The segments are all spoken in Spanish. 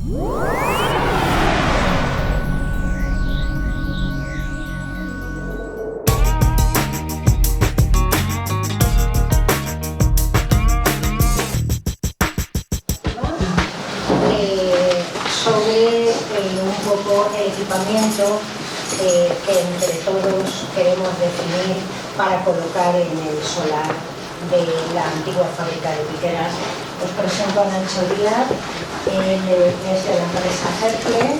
Sobre un poco el equipamiento que entre todos queremos definir para colocar en el solar de la antigua fábrica de piqueras. Os presento a Nacho Díaz, él es de la empresa Hercle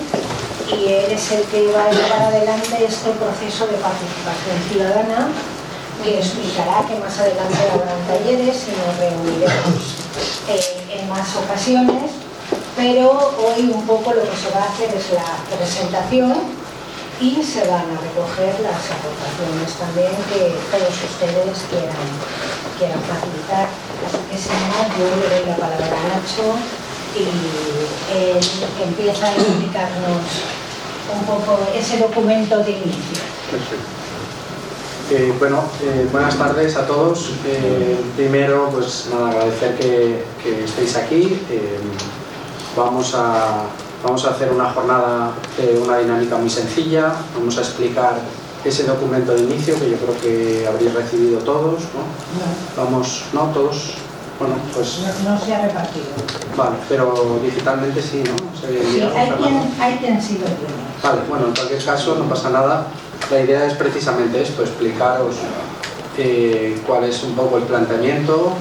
y él es el que va a llevar adelante este proceso de participación ciudadana, que explicará que más adelante habrán talleres y nos reuniremos en más ocasiones. Pero hoy un poco lo que se va a hacer es la presentación y se van a recoger las aportaciones también que todos ustedes quieran facilitar. Así que sin más, yo le doy la palabra a Nacho y él empieza a explicarnos un poco ese documento de inicio. Perfecto. Buenas tardes a todos. Primero, pues nada, agradecer que estéis aquí. Vamos a hacer una jornada de una dinámica muy sencilla. Vamos a explicar ese documento de inicio que yo creo que habréis recibido todos, ¿no? ¿No todos? Bueno, pues... No se ha repartido. Vale, pero digitalmente sí, ¿no? Sí, hay quien sí lo tiene. Vale, bueno, en cualquier caso no pasa nada. La idea es precisamente esto, explicaros cuál es un poco el planteamiento.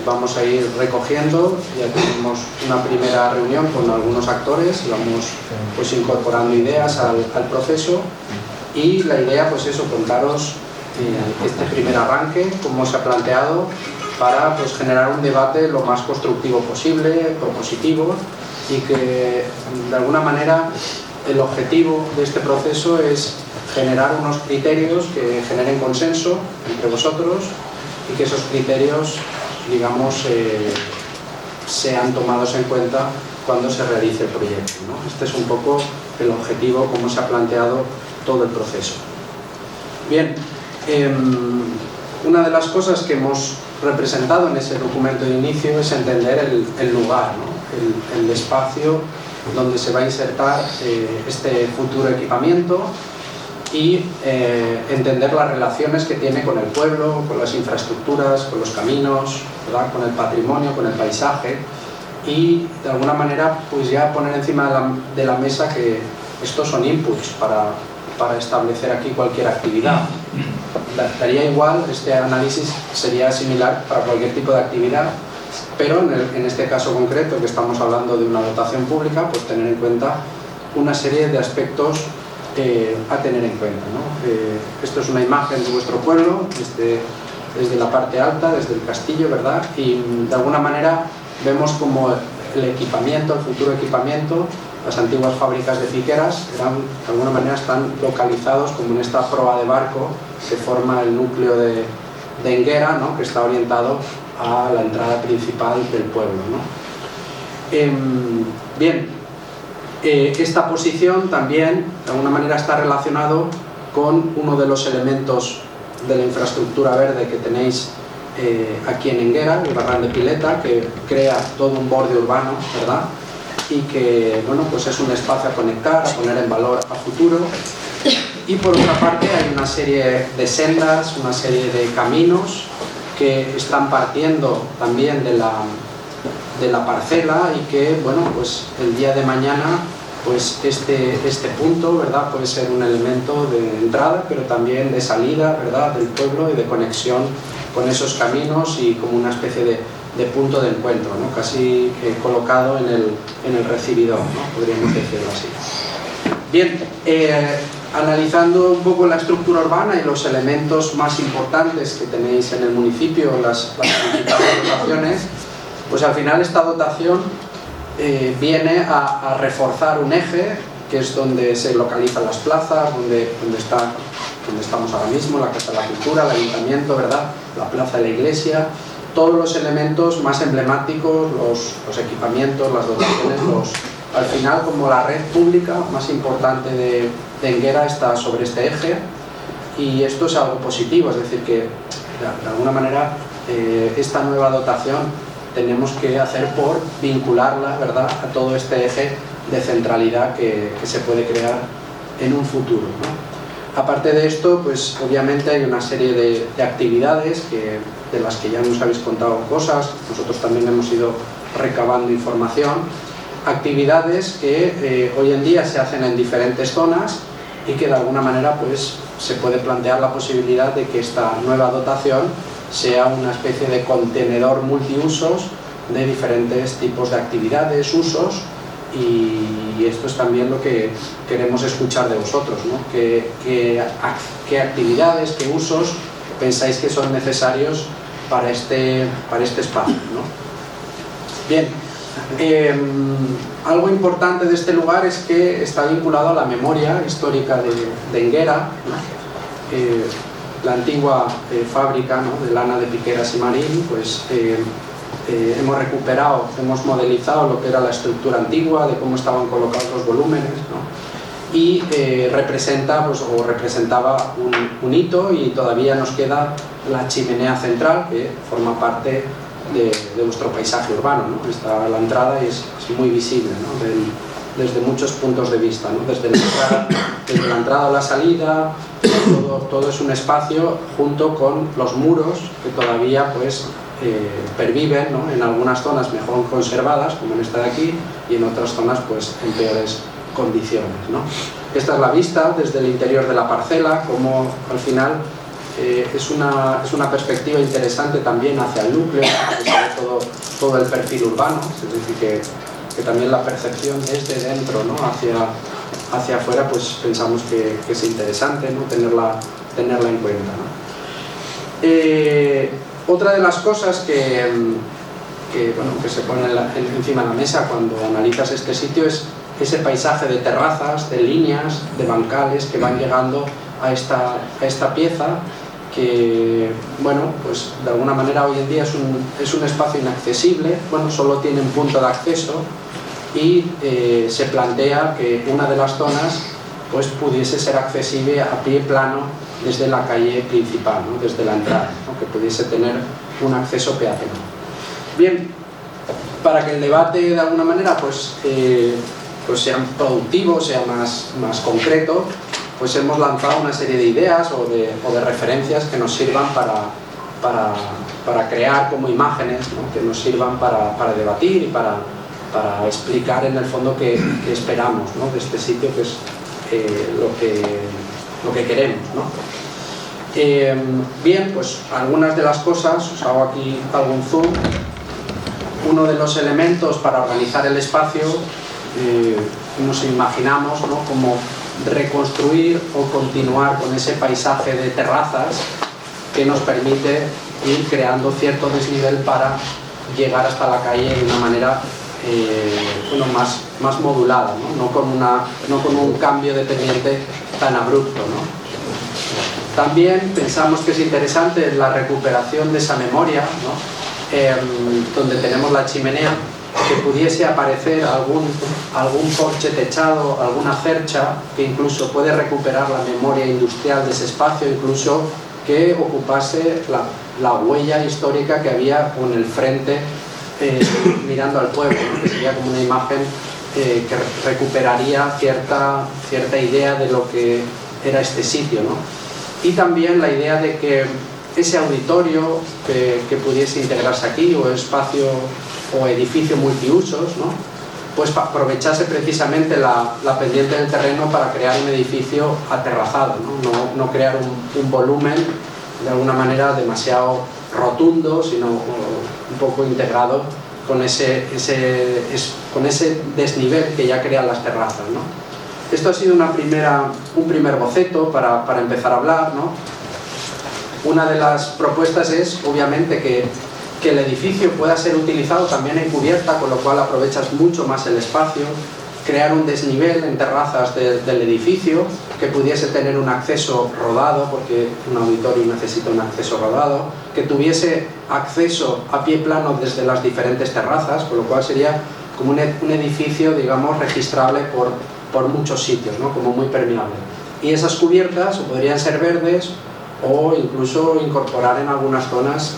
Vamos a ir recogiendo, ya tenemos una primera reunión con algunos actores y vamos pues incorporando ideas al proceso, y la idea pues eso, contaros este primer arranque, cómo se ha planteado, para pues generar un debate lo más constructivo posible, propositivo, y que de alguna manera el objetivo de este proceso es generar unos criterios que generen consenso entre vosotros y que esos criterios, digamos, sean tomados en cuenta cuando se realice el proyecto, ¿no? Este es un poco el objetivo, cómo se ha planteado todo el proceso. Bien, una de las cosas que hemos representado en ese documento de inicio es entender el lugar, ¿no? el espacio donde se va a insertar este futuro equipamiento, y entender las relaciones que tiene con el pueblo, con las infraestructuras, con los caminos, ¿verdad? Con el patrimonio, con el paisaje, y de alguna manera pues ya poner encima de la mesa que estos son inputs para establecer aquí cualquier actividad. Daría igual, este análisis sería similar para cualquier tipo de actividad, pero en este caso concreto, que estamos hablando de una dotación pública, pues tener en cuenta una serie de aspectos a tener en cuenta, ¿no? Esto es una imagen de vuestro pueblo, desde la parte alta, desde el castillo, ¿verdad? Y de alguna manera vemos como el equipamiento, el futuro equipamiento, las antiguas fábricas de piqueras, de alguna manera están localizados como en esta proa de barco que forma el núcleo de Enguera, ¿no? Que está orientado a la entrada principal del pueblo, ¿no? Bien. Esta posición también de alguna manera está relacionado con uno de los elementos de la infraestructura verde que tenéis aquí en Enguera, el Barran de Pileta, que crea todo un borde urbano, ¿verdad? Y que, bueno, pues es un espacio a conectar, a poner en valor a futuro. Y por otra parte hay una serie de sendas, una serie de caminos que están partiendo también de la parcela, y que, bueno, pues el día de mañana pues este punto, ¿verdad? Puede ser un elemento de entrada, pero también de salida, ¿verdad? Del pueblo, y de conexión con esos caminos, y como una especie de punto de encuentro, ¿no? Casi colocado en el recibidor, ¿no? Podríamos decirlo así. Bien, analizando un poco la estructura urbana y los elementos más importantes que tenéis en el municipio, las principales dotaciones, pues al final esta dotación viene a reforzar un eje, que es donde se localizan las plazas, donde estamos ahora mismo, la Casa de la Cultura, el Ayuntamiento, ¿verdad? La plaza de la Iglesia, todos los elementos más emblemáticos, los equipamientos, las dotaciones, al final, como la red pública más importante de Enguera está sobre este eje, y esto es algo positivo, es decir, que de alguna manera esta nueva dotación tenemos que hacer por vincularla, ¿verdad?, a todo este eje de centralidad que se puede crear en un futuro, ¿no? Aparte de esto, pues obviamente hay una serie de actividades de las que ya nos habéis contado cosas, nosotros también hemos ido recabando información, actividades que hoy en día se hacen en diferentes zonas y que de alguna manera pues se puede plantear la posibilidad de que esta nueva dotación sea una especie de contenedor multiusos de diferentes tipos de actividades, usos, y esto es también lo que queremos escuchar de vosotros, ¿no? ¿Qué actividades, qué usos pensáis que son necesarios para este espacio, ¿no? Bien, algo importante de este lugar es que está vinculado a la memoria histórica de Enguera, ¿no? La antigua fábrica, ¿no?, de lana de piqueras y marín, pues hemos recuperado, hemos modelizado lo que era la estructura antigua, de cómo estaban colocados los volúmenes, ¿no? Y representa, pues, o representaba un hito, y todavía nos queda la chimenea central, que forma parte de vuestro paisaje urbano, ¿no? Está a la entrada y es muy visible, ¿no?, desde muchos puntos de vista, ¿no? Desde la entrada a la salida, todo es un espacio, junto con los muros que todavía pues perviven, ¿no?, en algunas zonas mejor conservadas, como en esta de aquí, y en otras zonas pues en peores condiciones, ¿no? Esta es la vista desde el interior de la parcela, como al final es una perspectiva interesante también hacia el núcleo, que se ve todo el perfil urbano, es decir, que también la percepción desde dentro, ¿no?, hacia afuera, pues pensamos que es interesante, ¿no?, tenerla en cuenta, ¿no? Otra de las cosas que se pone encima de la mesa cuando analizas este sitio es ese paisaje de terrazas, de líneas, de bancales que van llegando a esta pieza, que, bueno, pues de alguna manera hoy en día es un espacio inaccesible, bueno, solo tiene un punto de acceso, y se plantea que una de las zonas pues pudiese ser accesible a pie plano desde la calle principal, ¿no?, desde la entrada, ¿no?, que pudiese tener un acceso peatonal. Bien, para que el debate de alguna manera pues sea productivo, sea más concreto, pues hemos lanzado una serie de ideas o de referencias que nos sirvan para crear como imágenes, ¿no?, que nos sirvan para debatir y para explicar en el fondo qué esperamos, ¿no?, de este sitio, que es lo que queremos, ¿no? Bien, pues algunas de las cosas, os hago aquí algún zoom. Uno de los elementos para organizar el espacio, nos imaginamos, ¿no?, como reconstruir o continuar con ese paisaje de terrazas que nos permite ir creando cierto desnivel para llegar hasta la calle de una manera más modulada, ¿no? No con un cambio de pendiente tan abrupto, ¿no? También pensamos que es interesante la recuperación de esa memoria, ¿no?, donde tenemos la chimenea, que pudiese aparecer algún porche techado, alguna cercha que incluso puede recuperar la memoria industrial de ese espacio, incluso que ocupase la huella histórica que había con el frente mirando al pueblo, ¿no?, que sería como una imagen que recuperaría cierta idea de lo que era este sitio, ¿no? Y también la idea de que ese auditorio que pudiese integrarse aquí, o espacio o edificio multiusos, ¿no?, pues aprovechase precisamente la pendiente del terreno para crear un edificio aterrazado, no crear un volumen de alguna manera demasiado rotundo, sino un poco integrado con ese desnivel que ya crean las terrazas, ¿no? Esto ha sido un primer boceto para empezar a hablar, ¿no? Una de las propuestas es, obviamente, que el edificio pueda ser utilizado también en cubierta, con lo cual aprovechas mucho más el espacio, crear un desnivel en terrazas del edificio, que pudiese tener un acceso rodado, porque un auditorio necesita un acceso rodado, que tuviese acceso a pie plano desde las diferentes terrazas, con lo cual sería como un edificio, digamos, registrable por muchos sitios, ¿no?, como muy permeable. Y esas cubiertas podrían ser verdes o incluso incorporar en algunas zonas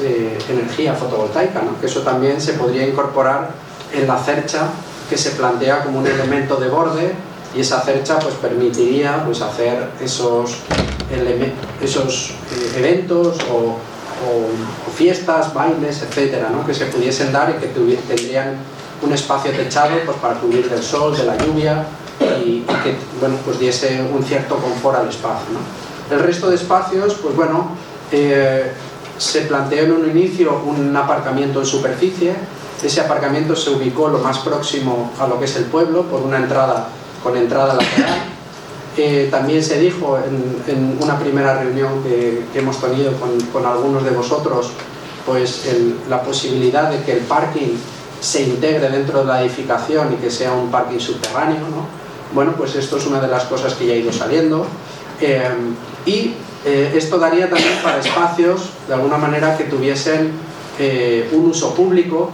energía fotovoltaica, ¿no? Que eso también se podría incorporar en la cercha, que se plantea como un elemento de borde, y esa cercha pues permitiría pues hacer esos eventos o fiestas, bailes, etcétera, ¿no? Que se pudiesen dar y que tendrían un espacio techado pues para cubrir del sol, de la lluvia, y que bueno, pues diese un cierto confort al espacio, ¿no? El resto de espacios, pues bueno, se planteó en un inicio un aparcamiento en superficie. Ese aparcamiento se ubicó lo más próximo a lo que es el pueblo, por una entrada con entrada lateral. También se dijo en una primera reunión que hemos tenido con algunos de vosotros, pues la posibilidad de que el parking se integre dentro de la edificación y que sea un parking subterráneo, ¿no? Bueno, pues esto es una de las cosas que ya ha ido saliendo. Esto daría también para espacios, de alguna manera, que tuviesen un uso público.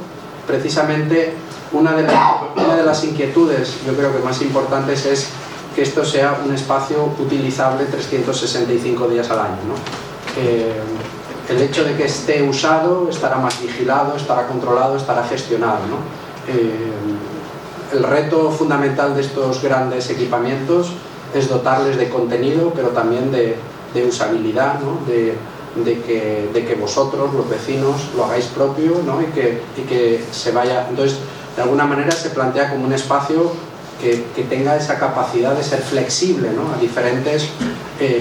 Precisamente una de las inquietudes, yo creo que más importantes, es que esto sea un espacio utilizable 365 días al año, ¿no? El hecho de que esté usado estará más vigilado, estará controlado, estará gestionado, ¿no? El reto fundamental de estos grandes equipamientos es dotarles de contenido, pero también de usabilidad, ¿no? De que vosotros, los vecinos, lo hagáis propio, ¿no? y que se vaya. Entonces, de alguna manera se plantea como un espacio que tenga esa capacidad de ser flexible, ¿no? A diferentes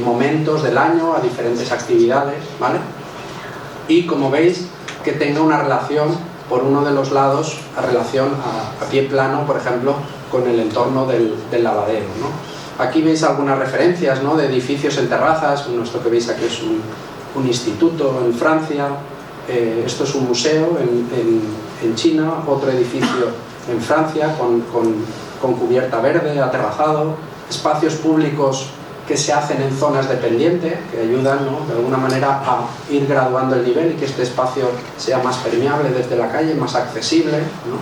momentos del año, a diferentes actividades, ¿vale? Y como veis, que tenga una relación por uno de los lados, relación a pie plano, por ejemplo, con el entorno del lavadero, ¿no? Aquí veis algunas referencias, ¿no? De edificios en terrazas. Bueno, esto que veis aquí es un instituto en Francia, esto es un museo en China, otro edificio en Francia con cubierta verde, aterrazado, espacios públicos que se hacen en zonas de pendiente, que ayudan, ¿no? De alguna manera a ir graduando el nivel y que este espacio sea más permeable desde la calle, más accesible, ¿no?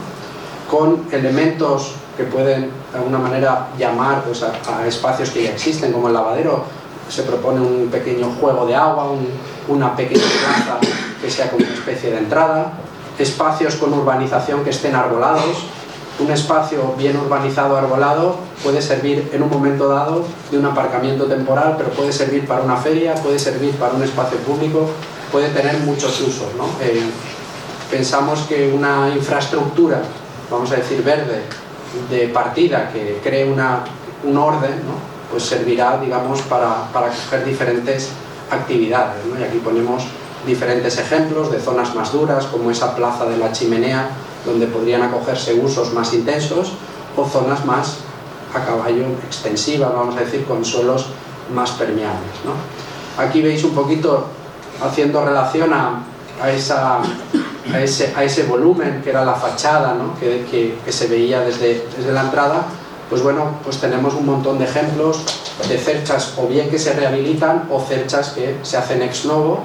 Con elementos que pueden de alguna manera llamar pues, a espacios que ya existen, como el lavadero. Se propone un pequeño juego de agua, una pequeña plaza que sea como una especie de entrada, espacios con urbanización que estén arbolados. Un espacio bien urbanizado, arbolado, puede servir en un momento dado de un aparcamiento temporal, pero puede servir para una feria, puede servir para un espacio público, puede tener muchos usos, ¿no? Pensamos que una infraestructura, vamos a decir verde, de partida, que cree un orden, ¿no? Pues servirá, digamos, para coger diferentes actividades, ¿no? Y aquí ponemos diferentes ejemplos de zonas más duras, como esa plaza de la Chimenea, donde podrían acogerse usos más intensos, o zonas más a caballo extensivas, vamos a decir, con suelos más permeables, ¿no? Aquí veis un poquito haciendo relación a ese volumen que era la fachada, ¿no? que se veía desde la entrada. Pues bueno, pues tenemos un montón de ejemplos de cerchas o bien que se rehabilitan o cerchas que se hacen ex novo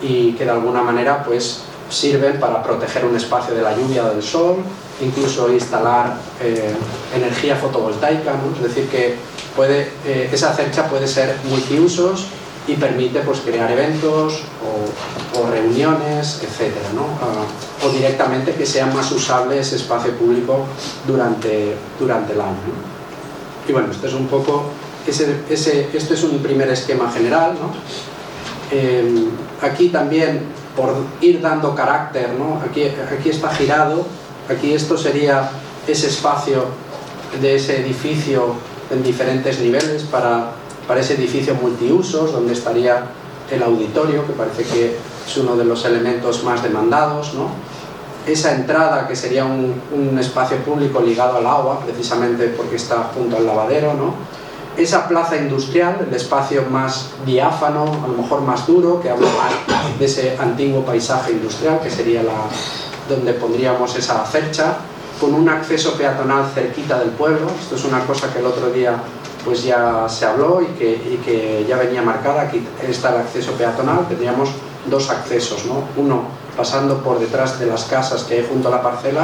y que de alguna manera pues sirven para proteger un espacio de la lluvia o del sol, incluso instalar energía fotovoltaica, ¿no? Es decir, que esa cercha puede ser multiusos y permite pues, crear eventos o reuniones, etcétera, ¿no? O directamente que sea más usable ese espacio público durante el año, ¿no? Y bueno, esto es un poco, esto es un primer esquema general, ¿no? Aquí también, por ir dando carácter, ¿no? Aquí está girado, aquí esto sería ese espacio de ese edificio en diferentes niveles para ese edificio multiusos, donde estaría el auditorio, que parece que es uno de los elementos más demandados, ¿no? Esa entrada, que sería un espacio público ligado al agua, precisamente porque está junto al lavadero, ¿no? Esa plaza industrial, el espacio más diáfano, a lo mejor más duro, que habla más de ese antiguo paisaje industrial, que sería donde pondríamos esa cercha, con un acceso peatonal cerquita del pueblo. Esto es una cosa que el otro día pues ya se habló y que ya venía marcada. Aquí está el acceso peatonal, tendríamos dos accesos, ¿no? Uno pasando por detrás de las casas que hay junto a la parcela,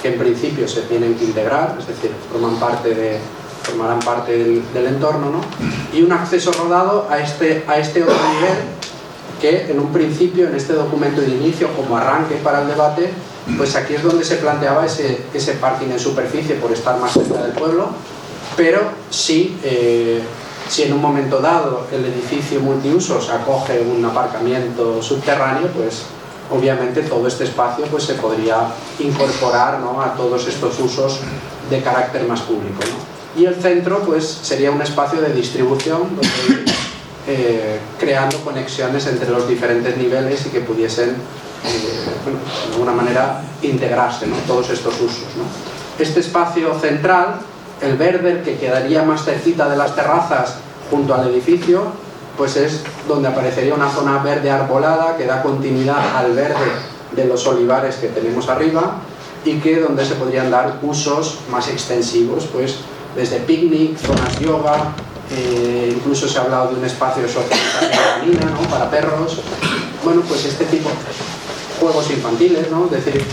que en principio se tienen que integrar, es decir, formarán parte del entorno, ¿no? Y un acceso rodado a este otro nivel, que en un principio, en este documento de inicio, como arranque para el debate, pues aquí es donde se planteaba ese parking en superficie por estar más cerca del pueblo, pero si en un momento dado el edificio multiusos acoge un aparcamiento subterráneo, pues obviamente todo este espacio pues se podría incorporar, ¿no?, a todos estos usos de carácter más público, ¿no? Y el centro pues sería un espacio de distribución donde creando conexiones entre los diferentes niveles y que pudiesen bueno, de alguna manera integrarse, ¿no?, todos estos usos, ¿no? Este espacio central, el verde, el que quedaría más cerquita de las terrazas junto al edificio, pues es donde aparecería una zona verde arbolada que da continuidad al verde de los olivares que tenemos arriba y que donde se podrían dar usos más extensivos, pues desde picnic, zonas yoga, incluso se ha hablado de un espacio de socialización canina, ¿no?, para perros. Bueno, pues este tipo de juegos infantiles, ¿no?, es decir,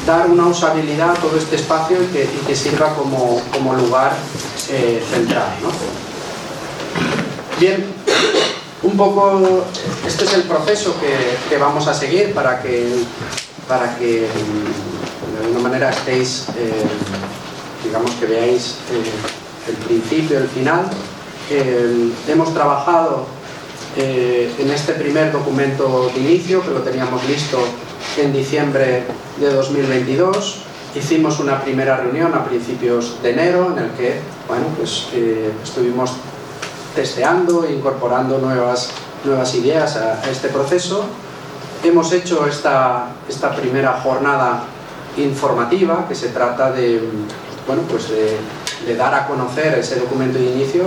dar una usabilidad a todo este espacio y que sirva como lugar central, ¿no? Bien, un poco este es el proceso que vamos a seguir para que de alguna manera estéis, digamos que veáis el principio, el final. Hemos trabajado en este primer documento de inicio, que lo teníamos listo en diciembre de 2022. Hicimos una primera reunión a principios de enero en el que, bueno, pues estuvimos testeando e incorporando nuevas ideas a este proceso. Hemos hecho esta primera jornada informativa, que se trata de, bueno, pues de dar a conocer ese documento de inicio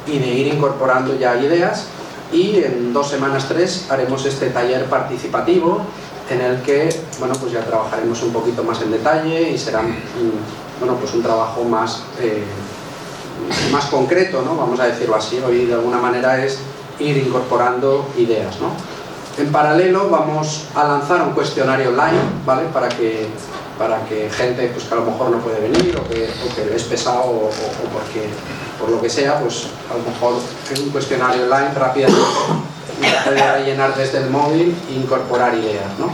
y de ir incorporando ya ideas, y en 2 semanas, 3, haremos este taller participativo en el que, bueno, pues ya trabajaremos un poquito más en detalle y será bueno, pues un trabajo más concreto, ¿no?, vamos a decirlo así. Hoy de alguna manera es ir incorporando ideas, ¿no? En paralelo vamos a lanzar un cuestionario online, ¿vale?, para que gente pues, que a lo mejor no puede venir o que es pesado o porque por lo que sea, pues a lo mejor es un cuestionario online rápidamente y puede rellenar desde el móvil e incorporar ideas, ¿no?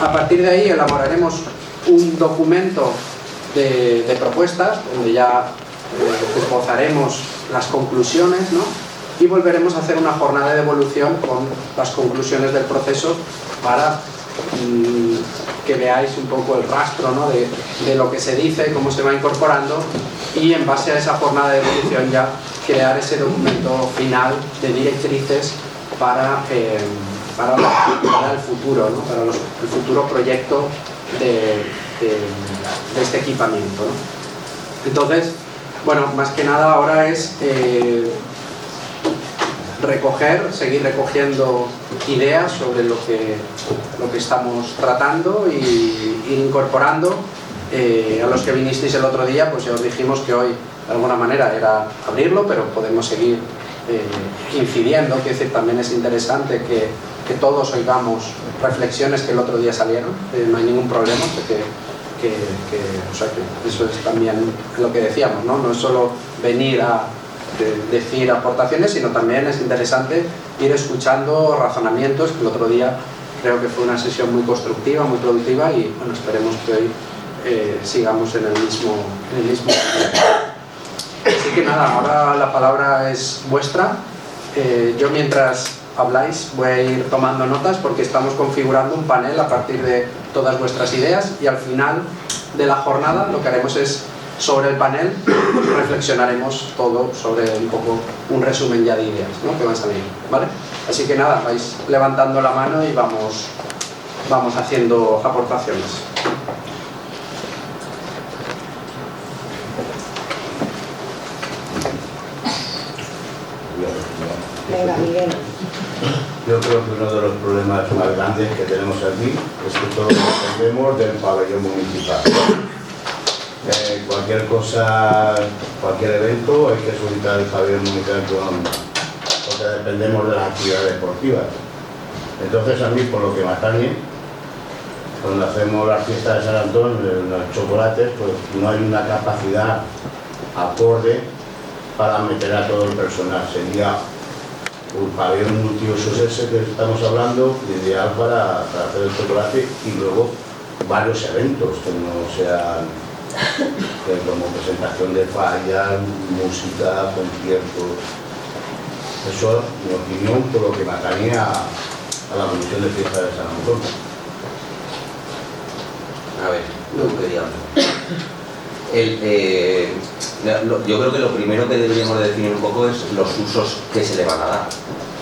A partir de ahí elaboraremos un documento de propuestas donde ya esbozaremos las conclusiones, ¿no?, y volveremos a hacer una jornada de evolución con las conclusiones del proceso para que veáis un poco el rastro, ¿no?, de lo que se dice, cómo se va incorporando, y en base a esa jornada de evolución ya crear ese documento final de directrices para el futuro, ¿no?, para el futuro proyecto de este equipamiento, ¿no? Entonces, bueno, más que nada ahora es seguir recogiendo ideas sobre lo que estamos tratando y ir incorporando. A los que vinisteis el otro día, pues ya os dijimos que hoy de alguna manera era abrirlo, pero podemos seguir incidiendo, que decir, también es interesante que todos oigamos reflexiones que el otro día salieron, no hay ningún problema, porque o sea, que eso es también lo que decíamos, ¿no? No es solo venir a decir aportaciones, sino también es interesante ir escuchando razonamientos, que el otro día creo que fue una sesión muy constructiva, muy productiva, y bueno, esperemos que hoy sigamos en el mismo así que nada, ahora la palabra es vuestra. Yo mientras habláis voy a ir tomando notas porque estamos configurando un panel a partir de todas vuestras ideas, y al final de la jornada lo que haremos es, sobre el panel, reflexionaremos todo sobre un poco un resumen ya de ideas, ¿no?, que van a salir, ¿vale? Así que nada, vais levantando la mano y vamos haciendo aportaciones. Venga, Miguel. Yo creo que uno de los problemas más grandes que tenemos aquí es que todos dependemos del pabellón municipal. Cualquier cosa, cualquier evento, hay que solicitar el pabellón municipal porque dependemos de las actividades deportivas. Entonces, a mí, por lo que me atañe, cuando hacemos la fiesta de San Antón, los chocolates, pues no hay una capacidad acorde para meter a todo el personal. Sería un pabellón multiusos ese que estamos hablando, ideal para hacer el chocolate, y luego varios eventos que no sean como presentación de fallas, música, conciertos. Eso, mi opinión, por lo que me atañe a la Comisión de Fiesta de San Antón. A ver, lo que digamos. Yo creo que lo primero que deberíamos de definir un poco es los usos que se le van a dar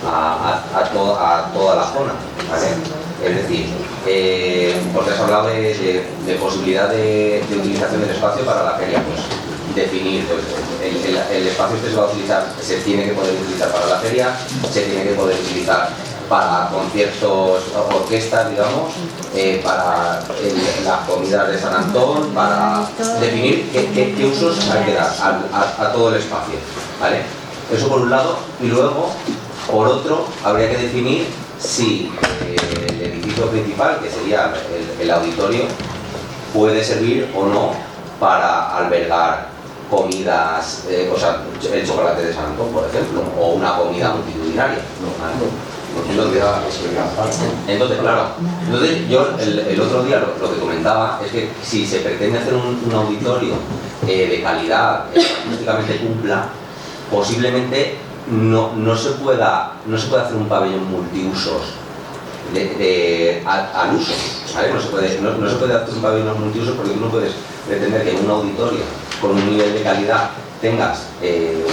a toda la zona, ¿vale? Es decir, porque has hablado de posibilidad de utilización del espacio para la feria, pues definir pues, el espacio que se va a utilizar, se tiene que poder utilizar para la feria, se tiene que poder utilizar para conciertos, orquestas, digamos, para las comidas de San Antón, para definir qué usos hay que dar a todo el espacio, ¿vale? Eso por un lado, y luego, por otro, habría que definir si el edificio principal, que sería el auditorio, puede servir o no para albergar comidas, o sea, el chocolate de San Antón, por ejemplo, o una comida multitudinaria, ¿vale? Entonces, claro, yo el otro día lo que comentaba es que si se pretende hacer un auditorio de calidad, que prácticamente cumpla, posiblemente no se pueda hacer un pabellón multiusos al uso, ¿vale? No se puede hacer un pabellón multiusos porque tú no puedes pretender que en un auditorio con un nivel de calidad tengas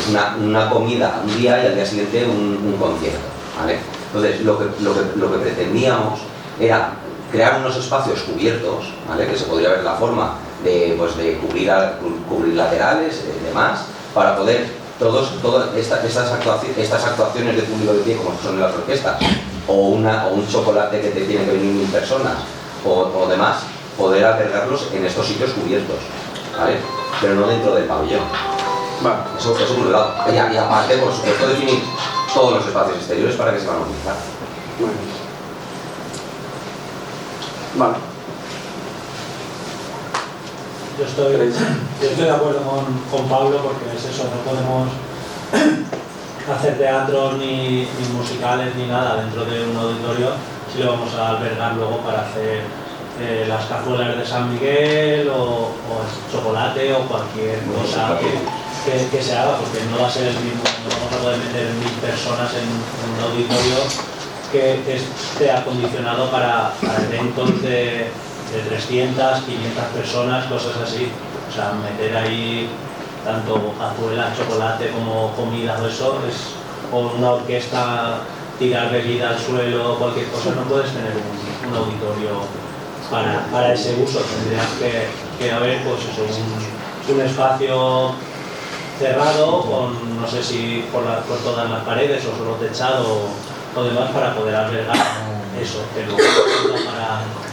una comida un día y al día siguiente un concierto, ¿vale? Entonces, lo que pretendíamos era crear unos espacios cubiertos, ¿vale? Que se podría ver la forma de cubrir laterales y demás, para poder todas estas actuaciones de público de pie, como son las orquestas, o un chocolate que te tiene que venir 1000 personas, o demás, poder albergarlos en estos sitios cubiertos, ¿vale? Pero no dentro del pabellón. Vale. Eso por un lado. Y aparte, por supuesto, definir todos los espacios exteriores para que se van a utilizar. Vale. Yo estoy de acuerdo con Pablo, porque es eso, no podemos hacer teatros ni musicales ni nada dentro de un auditorio si lo vamos a albergar luego para hacer las cazuelas de San Miguel o el chocolate o cualquier cosa que se haga, porque no va a ser el mismo, no vamos a poder meter 1000 personas en un auditorio que esté acondicionado para eventos de 300, 500 personas, cosas así. O sea, meter ahí tanto cazuelas, chocolate como comida o eso, o una orquesta, tirar bebida al suelo, cualquier cosa, no puedes tener un auditorio para ese uso. Tendrías que haber pues eso, un espacio cerrado, con no sé si por todas las paredes o solo techado o demás, para poder albergar eso, pero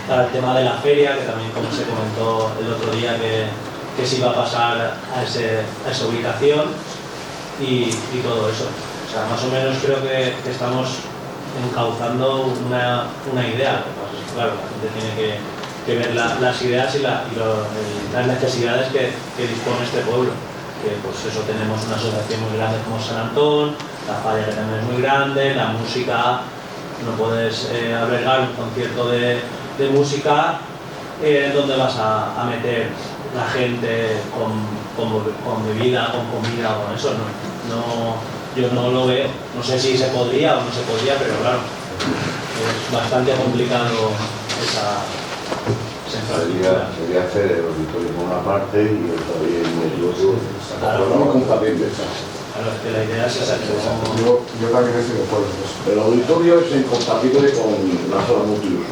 para el tema de la feria, que también, como se comentó el otro día, que se iba a pasar a esa ubicación y todo eso. O sea, más o menos creo que estamos encauzando una idea. Claro, la gente tiene que ver las ideas y las necesidades que dispone este pueblo. Que pues eso, tenemos una asociación muy grande como San Antón, la falla que también es muy grande, la música, no puedes albergar un concierto de música donde vas a meter la gente con bebida, con comida o con eso. Yo no lo veo, no sé si se podría o no se podría, pero claro, es bastante complicado esa infraestructura. Sería hacer el auditorio por una parte y el pabellón del otro. Claro, No compatibles. Claro, es que la idea es esa. Yo también estoy de acuerdo. El auditorio es incompatible con la zona multiuso.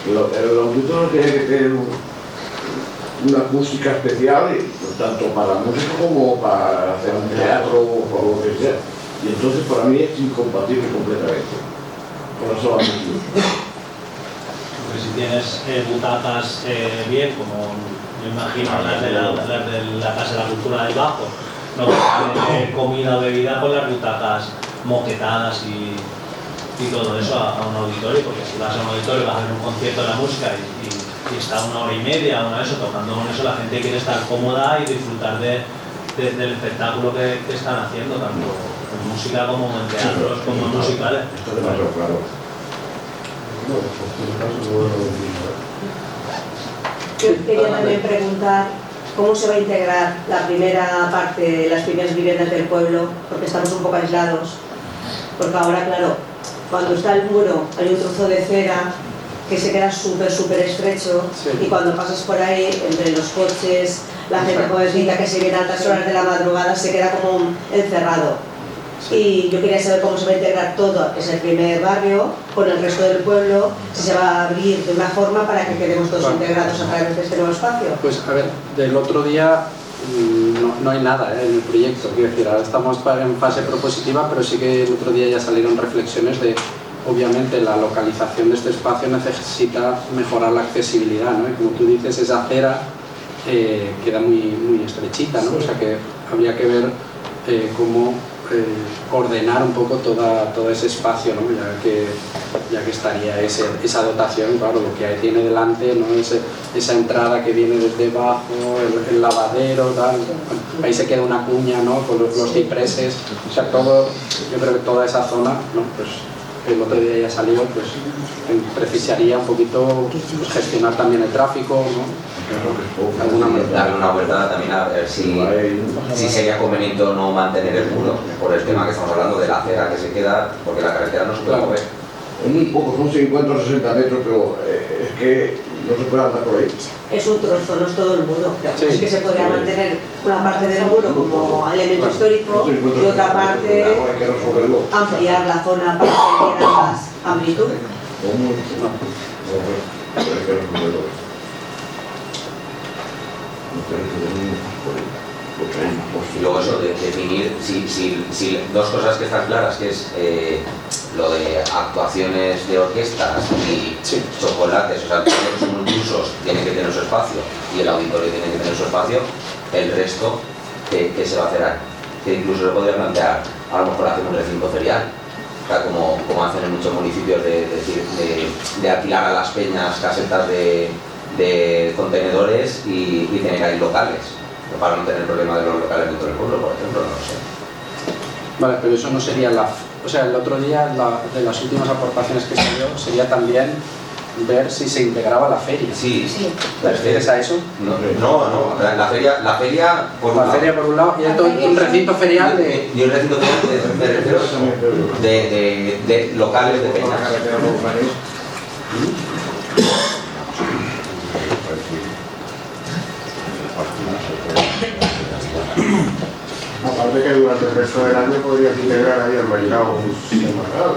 Claro. El auditorio tiene que tener una acústica especial, tanto para música como para hacer un teatro o lo que sea. Y entonces para mí es incompatible completamente con la zona multiuso. Porque si tienes butacas bien, como me imagino las de la Casa de la Cultura del Bajo, no puedes tener comida o bebida con las butacas moquetadas y todo eso a un auditorio, porque si vas a un auditorio vas a ver un concierto de la música y está 1 hora y media, una de eso, tocando con eso, la gente quiere estar cómoda y disfrutar del espectáculo que están haciendo, tanto en música como en teatros, como en musicales. Esto es demasiado claro. Yo quería también preguntar cómo se va a integrar la primera parte, las primeras viviendas del pueblo, porque estamos un poco aislados. Porque ahora, claro, cuando está el muro hay un trozo de cera que se queda súper estrecho, Sí. y cuando pasas por ahí, entre los coches, la gente jovencita que se viene a altas horas de la madrugada, se queda como encerrado. Y yo quería saber cómo se va a integrar todo ese primer barrio con el resto del pueblo, si se va a abrir de una forma para que quedemos todos integrados a través de este nuevo espacio. Pues a ver, del otro día no hay nada en el proyecto, quiero decir, ahora estamos en fase propositiva, pero sí que el otro día ya salieron reflexiones de, obviamente, la localización de este espacio necesita mejorar la accesibilidad, ¿no? Y como tú dices, esa acera queda muy estrechita, ¿no? Sí. O sea que habría que ver cómo ordenar un poco todo ese espacio, ¿no? ya que estaría esa dotación, claro, lo que tiene delante, ¿no? Esa entrada que viene desde abajo, el lavadero, tal. Bueno, ahí se queda una cuña, ¿no? Con los cipreses, o sea, todo, yo creo que toda esa zona, ¿no? Pues el otro día ya salió, pues precisaría un poquito pues, gestionar también el tráfico, ¿no? Darle una vuelta también a ver si sería conveniente o no mantener el muro, por el tema que estamos hablando de la acera que se queda, porque la carretera no se puede mover. Es muy poco, son 50 o 60 metros, pero es que no se puede andar por ahí. Es un trozo, no es todo el muro. Sí. Es que se podría mantener una parte del muro como elemento histórico y otra parte Hay que resolverlo. ampliar la zona para que diera más amplitud. ¿Cómo? No, hay que resolverlo. Y luego eso de definir si dos cosas que están claras, que es lo de actuaciones de orquestas y Sí. chocolates, o sea, todos los multiusos tienen que tener su espacio y el auditorio tiene que tener su espacio, el resto, ¿qué se va a hacer ahí? Que incluso se podría plantear, a lo mejor hacer un recinto ferial, o sea, como hacen en muchos municipios de alquilar a las peñas casetas de contenedores y tener ahí locales, para no tener problema de los locales dentro del pueblo, por ejemplo, no sé. Vale, pero eso no sería o sea, el otro día, de las últimas aportaciones que salió, sería también ver si se integraba la feria. Sí, Sí. ¿Te refieres a eso? No, la feria por un La lado. feria por un lado y entonces un recinto ferial de... Y un recinto ferial me refiero de locales de peñas. Aparte que durante el resto del año podrías integrar ahí el mercado semanal.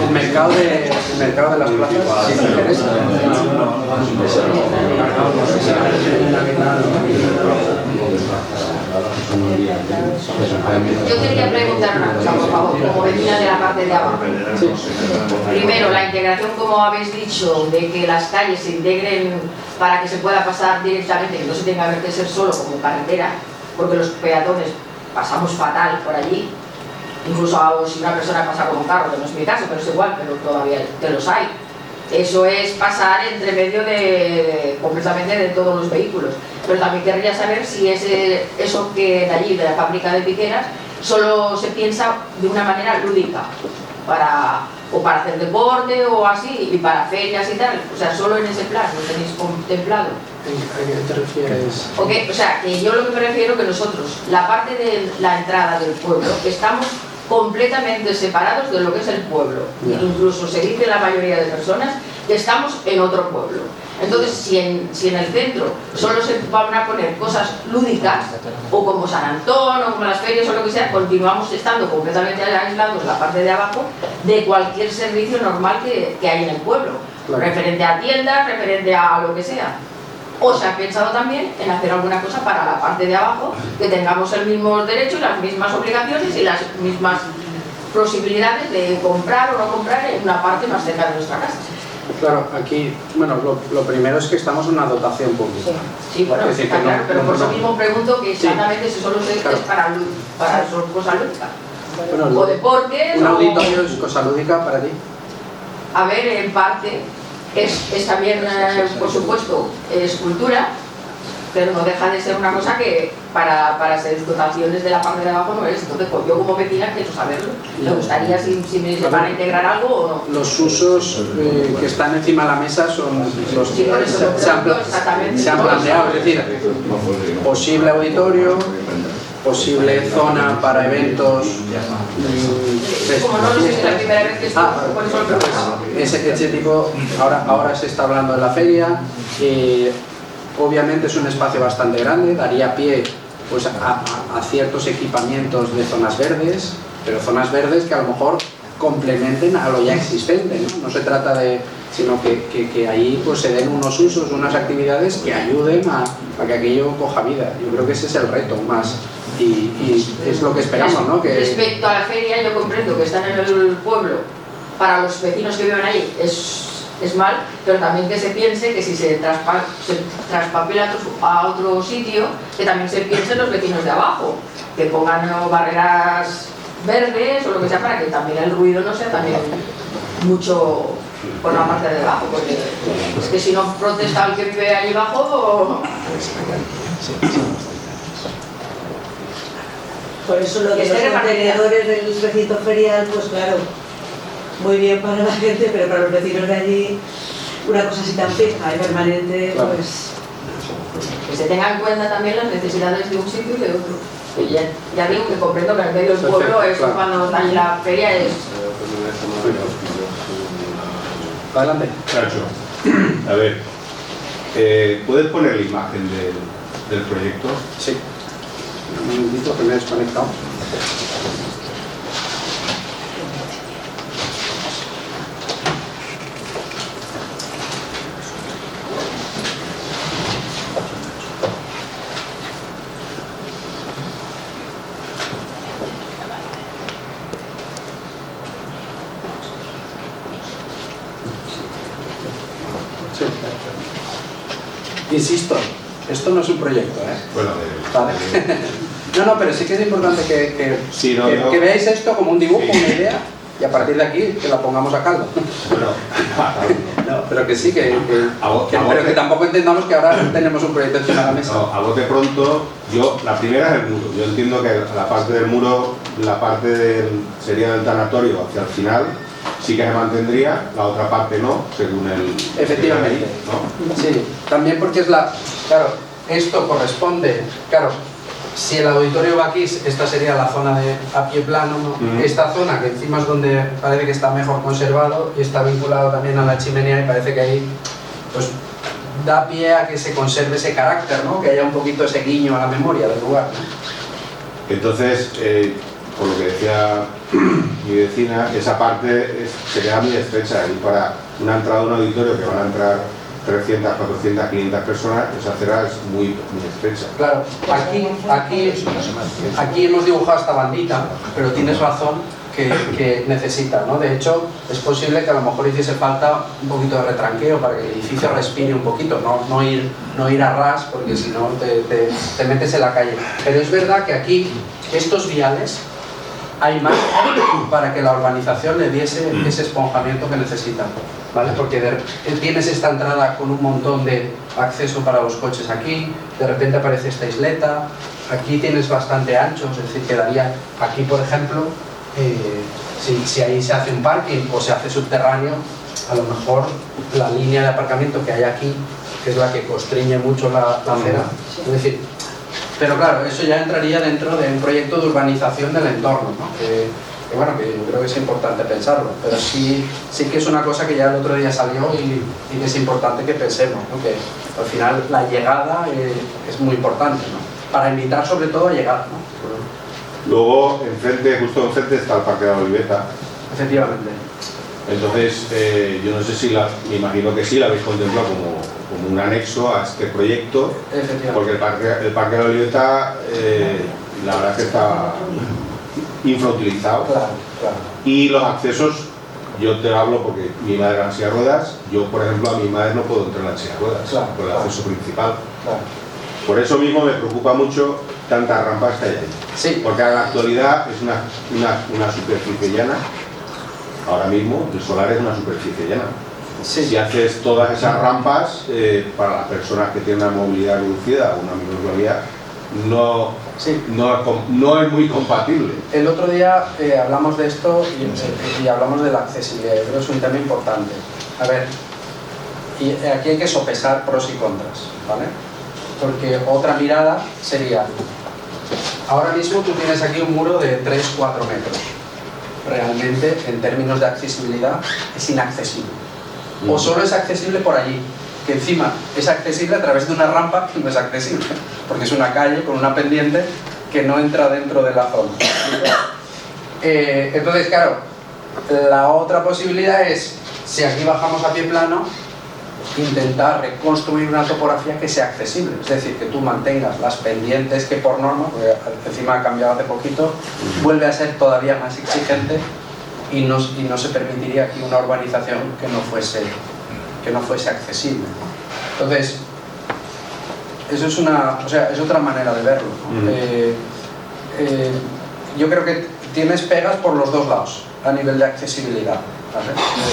El mercado de las plazas, si te interesa. Yo quería preguntar una cosa, por favor, como vecina de la parte de abajo. Primero, la integración, como habéis dicho, de que las calles se integren para que se pueda pasar directamente, que no se tenga que ser solo como carretera, porque los peatones pasamos fatal por allí, incluso si una persona pasa con un carro, que no es mi caso, pero es igual, pero todavía que los hay. Eso es pasar entre medio completamente de todos los vehículos. Pero también querría saber si eso que de allí, de la fábrica de piqueras, solo se piensa de una manera lúdica, para hacer deporte o así, y para ferias y tal. O sea, solo en ese plan lo tenéis contemplado. ¿A qué te refieres? Okay, o sea, que yo lo que me refiero que nosotros, la parte de la entrada del pueblo, estamos completamente separados de lo que es el pueblo. Ya. Incluso se dice la mayoría de personas que estamos en otro pueblo. Entonces, si en el centro solo se van a poner cosas lúdicas, o como San Antón, o como las ferias o lo que sea, continuamos estando completamente aislados, la parte de abajo, de cualquier servicio normal que hay en el pueblo. Claro. Referente a tiendas, referente a lo que sea. O se ha pensado también en hacer alguna cosa para la parte de abajo, que tengamos el mismo derecho y las mismas obligaciones y las mismas posibilidades de comprar o no comprar en una parte más cerca de nuestra casa. Claro, aquí, bueno, lo primero es que estamos en una dotación pública. Sí, bueno, Es decir, está que claro, pero por eso mismo pregunto que Sí. exactamente si solo es Claro. para cosa lúdica. Bueno, O deportes, ¿un o... auditorio es cosa lúdica para ti? A ver, en parte, es también, por supuesto, escultura, pero no deja de ser una cosa que para las explotaciones de la parte de abajo no es. Entonces, pues, yo como vecina quiero saberlo. Me gustaría si me van a integrar algo o no. Los usos que están encima de la mesa son los Sí, por eso que se han planteado, es decir, posible auditorio, posible zona para eventos. Como no lo sé, es la primera vez que estoy, por eso lo preguntaba. Ese tipo, ahora se está hablando de la feria. Obviamente es un espacio bastante grande, daría pie pues, a ciertos equipamientos de zonas verdes, pero zonas verdes que a lo mejor complementen a lo ya existente, ¿no? No se trata de, sino que ahí pues, se den unos usos, unas actividades que ayuden a que aquello coja vida. Yo creo que ese es el reto más y es lo que esperamos, ¿no? Respecto a la feria, yo comprendo que están en el pueblo, para los vecinos que viven ahí es mal, pero también que se piense que si se traspapela a otro sitio, que también se piense en los vecinos de abajo, que pongan barreras verdes o lo que sea, para que también el ruido no sea también mucho por la parte de abajo, porque es que si no protesta el que vive allí abajo... Por eso lo de los contenedores del recinto ferial, pues claro, muy bien para la gente, pero para los vecinos de allí, una cosa así tan fija y permanente, Claro. pues... Que se tengan en cuenta también las necesidades de un sitio y de otro. Que ya digo que comprendo que en el medio del pueblo es Claro. cuando hay la feria es... Adelante. Nacho, a ver, ¿puedes poner la imagen del proyecto? Sí. Un momentito que me he desconectado. Sí. Insisto, esto no es un proyecto, ¿eh? Bueno, Vale. No, pero sí que es importante que Sí, no, yo- veáis esto como un dibujo, Sí. una idea, y a partir de aquí que la pongamos a caldo. bueno, No, pero que sí, A pero que tampoco entendamos que ahora tenemos un proyecto encima de la mesa. no, a bote pronto, la primera es el muro. Yo entiendo que la parte del muro, sería del tanatorio hacia el final, sí que se mantendría, la otra parte no, según el... Efectivamente. ¿no? Sí, también porque es claro, esto corresponde, claro, si el auditorio va aquí, esta sería la zona de a pie plano, ¿no? Ujú. Esta zona que encima es donde parece que está mejor conservado y está vinculado también a la chimenea y parece que ahí pues da pie a que se conserve ese carácter, ¿no? Que haya un poquito ese guiño a la memoria del lugar, ¿no? Entonces, por lo que decía mi vecina, esa parte se queda muy estrecha y para una entrada a un auditorio que van a entrar 300, 400, 500 personas, esa acera es muy estrecha. Claro, aquí hemos dibujado esta bandita, pero tienes razón que necesita, ¿no? De hecho, es posible que a lo mejor hiciese falta un poquito de retranqueo para que el edificio respire un poquito, no ir a ras, porque si no te metes en la calle. Pero es verdad que aquí, estos viales, hay más para que la urbanización le diese ese esponjamiento que necesita, ¿vale? Porque tienes esta entrada con un montón de acceso para los coches aquí, de repente aparece esta isleta, aquí tienes bastante ancho, es decir, quedaría aquí, por ejemplo, si ahí se hace un parking o se hace subterráneo, a lo mejor la línea de aparcamiento que hay aquí, que es la que constriñe mucho la acera, es decir, pero claro, eso ya entraría dentro de un proyecto de urbanización del entorno, ¿no? Que bueno, que yo creo que es importante pensarlo, pero sí que es una cosa que ya el otro día salió y que es importante que pensemos, ¿no? Que al final la llegada es muy importante, ¿no? Para invitar sobre todo a llegar, ¿no? Luego, justo enfrente está el Parque de la Oliveta. Efectivamente. Entonces, yo no sé si me imagino que sí la habéis contemplado como un anexo a este proyecto, porque el Parque de la Oliveta, la verdad es que está infrautilizado. Claro. Y los accesos, yo te hablo porque mi madre era en silla de ruedas, yo por ejemplo a mi madre no puedo entrar en la silla de ruedas, por el acceso principal. Claro. Por eso mismo me preocupa mucho tantas rampas que hay ahí. Sí. Porque en la actualidad es una superficie llana. Ahora mismo el solar es una superficie llana. Sí. Si haces todas esas rampas para las personas que tienen una movilidad reducida o una minusvalía, no es muy compatible. El otro día hablamos de esto y hablamos de la accesibilidad. Yo creo que es un tema importante. A ver, y aquí hay que sopesar pros y contras, ¿vale? Porque otra mirada sería, ahora mismo tú tienes aquí un muro de 3-4 metros. Realmente, en términos de accesibilidad, es inaccesible. O solo es accesible por allí, que encima es accesible a través de una rampa que no es accesible, porque es una calle con una pendiente que no entra dentro de la zona. Entonces, claro, la otra posibilidad es, si aquí bajamos a pie plano, intentar reconstruir una topografía que sea accesible, es decir, que tú mantengas las pendientes que por norma, porque encima ha cambiado hace poquito, vuelve a ser todavía más exigente y no se permitiría aquí una urbanización que no fuese accesible. Entonces, eso es otra manera de verlo, ¿no? Yo creo que tienes pegas por los dos lados a nivel de accesibilidad, ¿vale?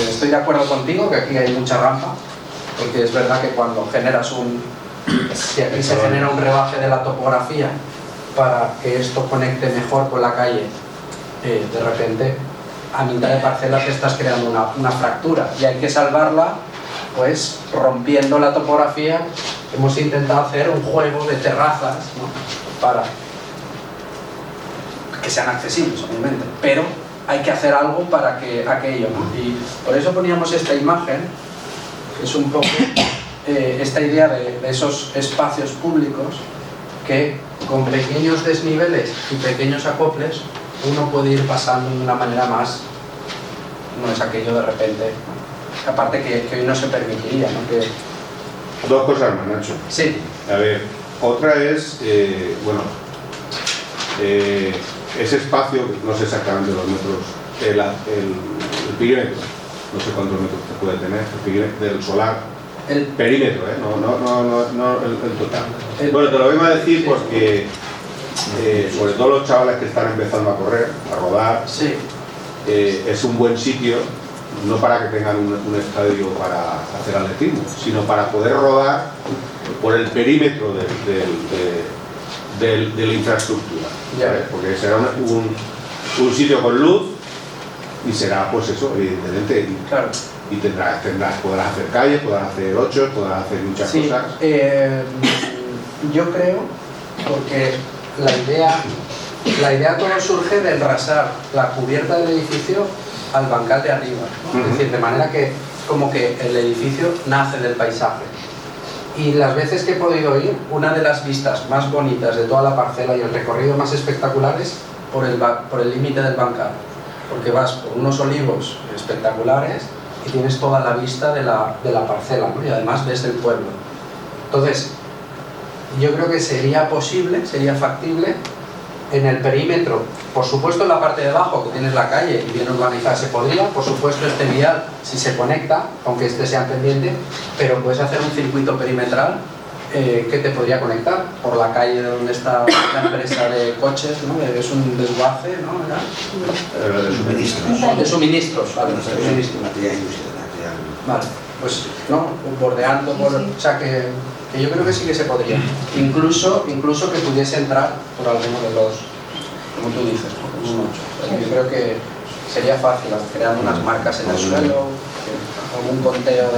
Estoy de acuerdo contigo que aquí hay mucha rampa, porque es verdad que cuando generas si aquí se genera un rebaje de la topografía para que esto conecte mejor con la calle, de repente a mitad de parcela te estás creando una fractura y hay que salvarla pues rompiendo la topografía. Hemos intentado hacer un juego de terrazas, ¿no? Para que sean accesibles, obviamente, pero hay que hacer algo para que aquello, ¿no? Y por eso poníamos esta imagen, que es un poco esta idea de esos espacios públicos que con pequeños desniveles y pequeños acoples uno puede ir pasando de una manera más, no es aquello de repente, aparte que hoy no se permitiría, ¿no? Dos cosas más, Nacho. Sí. A ver, otra es, ese espacio, no sé exactamente los metros, el perímetro, no sé cuántos metros se puede tener, el perímetro del solar, el perímetro, no el total. Bueno, te lo vengo a decir porque, sobre todo los chavales que están empezando a correr, a rodar, sí. Es un buen sitio, no para que tengan un estadio para hacer atletismo, sino para poder rodar por el perímetro de la infraestructura, ¿sabes? Porque será un sitio con luz y será, pues eso, evidentemente, claro. Y podrás hacer calles, podrás hacer ochos, podrás hacer muchas cosas. Yo creo, porque la idea todo surge de enrasar la cubierta del edificio al bancal de arriba, ¿no? Es decir, de manera que como que el edificio nace del paisaje. Y las veces que he podido ir, una de las vistas más bonitas de toda la parcela y el recorrido más espectacular es por el límite del bancal, porque vas por unos olivos espectaculares y tienes toda la vista de la parcela, ¿no? Y además ves el pueblo. Entonces, yo creo que sería posible, sería factible en el perímetro, por supuesto en la parte de abajo que tienes la calle y bien urbanizada se podría, por supuesto este vial si se conecta, aunque este sea pendiente, pero puedes hacer un circuito perimetral que te podría conectar por la calle donde está la empresa de coches, ¿no? Es un desguace, ¿no? De suministros. De suministros, vale, de suministros. Vale, pues no, bordeando por... O sea que yo creo que sí que se podría. Incluso que pudiese entrar por alguno de los, como tú dices, ¿no? Yo creo que sería fácil, creando unas marcas en el suelo, algún conteo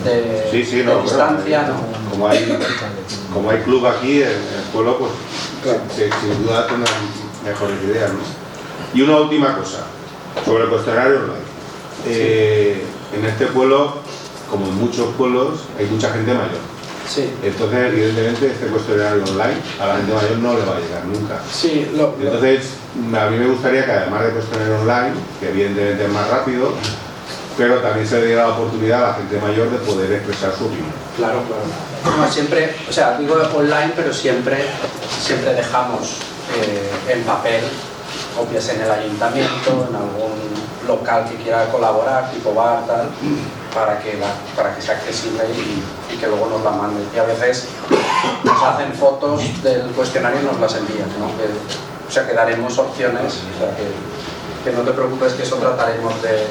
de distancia, ¿no? Como hay club aquí en el pueblo, pues sin duda tendrán mejores ideas, ¿no? Y una última cosa, sobre el cuestionario online. En este pueblo, como en muchos pueblos, hay mucha gente mayor. Sí. Entonces, evidentemente, este cuestionario online a la gente mayor no le va a llegar nunca. Sí, Entonces, a mí me gustaría que además de cuestionario online, que evidentemente es más rápido, pero también se le diera la oportunidad a la gente mayor de poder expresar su opinión. Claro. No, siempre, o sea, digo online, pero siempre dejamos en papel copias en el ayuntamiento, en algún local que quiera colaborar, tipo bar, tal, para que sea accesible y que luego nos la manden. Y a veces nos hacen fotos del cuestionario y nos las envían, ¿no? O sea, que daremos opciones, o sea, que no te preocupes, que eso trataremos de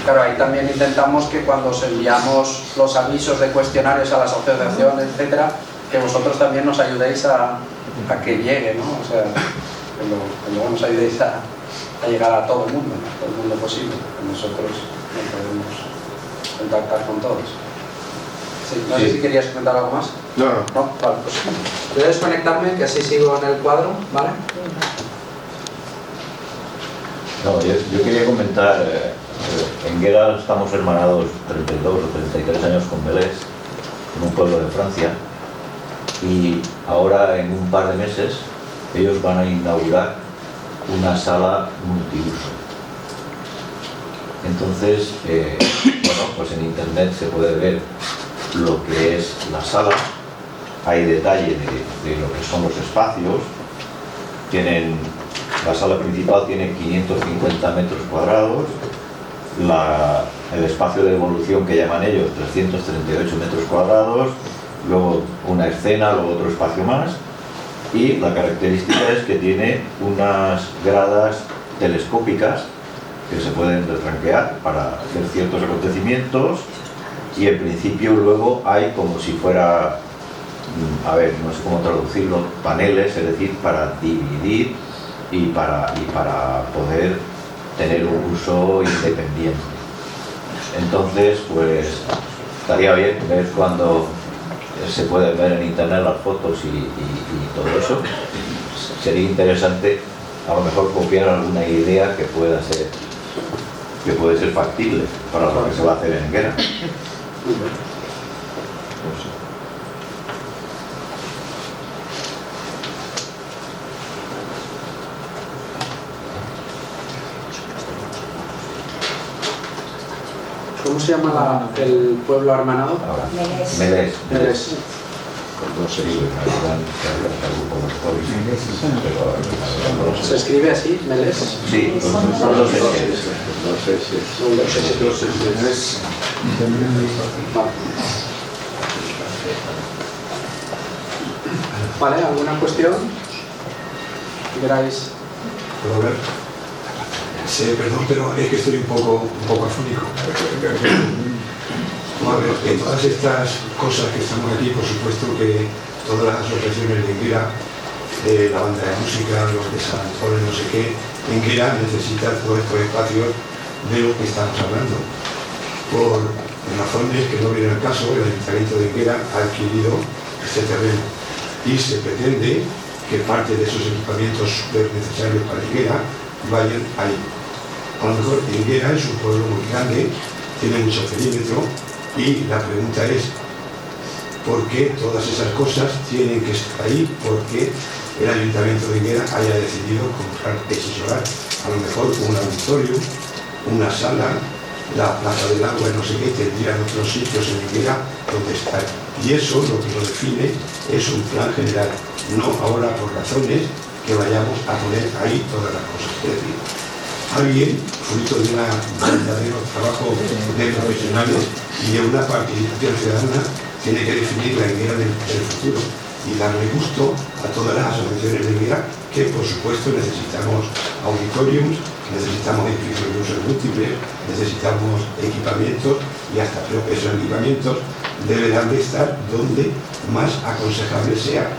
Claro, ahí también intentamos que cuando os enviamos los avisos de cuestionarios a la asociación, etcétera, que vosotros también nos ayudéis a que llegue, ¿no? O sea, que luego nos ayudéis a llegar a todo el mundo, ¿no? Todo el mundo posible, que nosotros no podemos contactar con todos. Sí, no sé si querías comentar algo más. No. No, vale, pues voy a desconectarme, que así sigo en el cuadro, ¿vale? No, yo quería comentar, en Guera estamos hermanados 32 o 33 años con Melés, en un pueblo de Francia, y ahora en un par de meses ellos van a inaugurar una sala multiuso. Entonces, bueno, pues en internet se puede ver lo que es la sala, hay detalle de lo que son los espacios. La sala principal tiene 550 metros cuadrados, el espacio de evolución que llaman ellos 338 metros cuadrados, luego una escena, luego otro espacio más, y la característica es que tiene unas gradas telescópicas que se pueden retranquear para hacer ciertos acontecimientos, y en principio luego hay como si fuera, a ver, no sé cómo traducirlo, paneles, es decir, para dividir y para poder tener un uso independiente. Entonces, pues estaría bien ver cuando se pueden ver en internet las fotos y todo eso. Sería interesante a lo mejor copiar alguna idea que puede ser factible para lo que se va a hacer en Guera. ¿Cómo se llama el pueblo hermanado? Melés. Melés. No sé si ¿Se escribe así, Melés? Sí, son dos veces. Vale, ¿alguna cuestión? ¿Queráis? ¿Puedo ver? Sí, perdón, pero es que estoy un poco afónico. A ver, en todas estas cosas que estamos aquí, por supuesto que todas las asociaciones de Guera, la banda de música, los de San Pablo, no sé qué, en Guera necesitan todos estos espacios de lo que estamos hablando. Por razones que no vienen al caso, el Ayuntamiento de Guera ha adquirido este terreno y se pretende que parte de esos equipamientos super necesarios para Guera vayan ahí. A lo mejor Guera es un pueblo muy grande, tiene mucho perímetro, y la pregunta es ¿por qué todas esas cosas tienen que estar ahí? ¿Por qué el Ayuntamiento de Guera haya decidido comprar ese solar? A lo mejor un auditorio, una sala, la Plaza del Agua, no sé qué, tendrían otros sitios en Guera donde estar. Y eso lo que lo define es un plan general, no ahora por razones que vayamos a poner ahí todas las cosas. Es decir, alguien, fruto de un verdadero trabajo de profesionales y de una participación ciudadana, tiene que definir la Guera del futuro y darle gusto a todas las asociaciones de Guera, que por supuesto necesitamos auditoriums, necesitamos edificios de usos múltiples, necesitamos equipamientos, y hasta creo que esos equipamientos deberán de estar donde más aconsejable sea,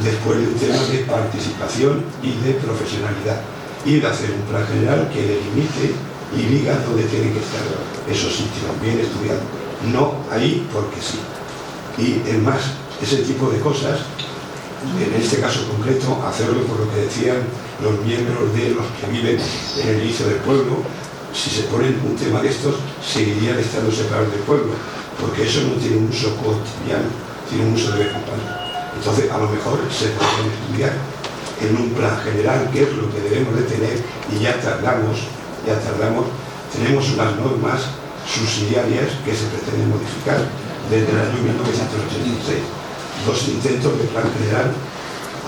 después de un tema de participación y de profesionalidad, y de hacer un plan general que delimite y diga dónde tienen que estar esos sitios, bien estudiados, no ahí porque sí. Y es más, ese tipo de cosas, en este caso concreto, hacerlo por lo que decían los miembros de los que viven en el inicio del pueblo, si se ponen un tema de estos, seguirían estando separados del pueblo, porque eso no tiene un uso cotidiano, tiene un uso de vez en cuando. Entonces, a lo mejor se pueden estudiar en un plan general qué es lo que debemos de tener, y ya tardamos, tenemos unas normas subsidiarias que se pretenden modificar desde el año 1986. Dos intentos de plan general,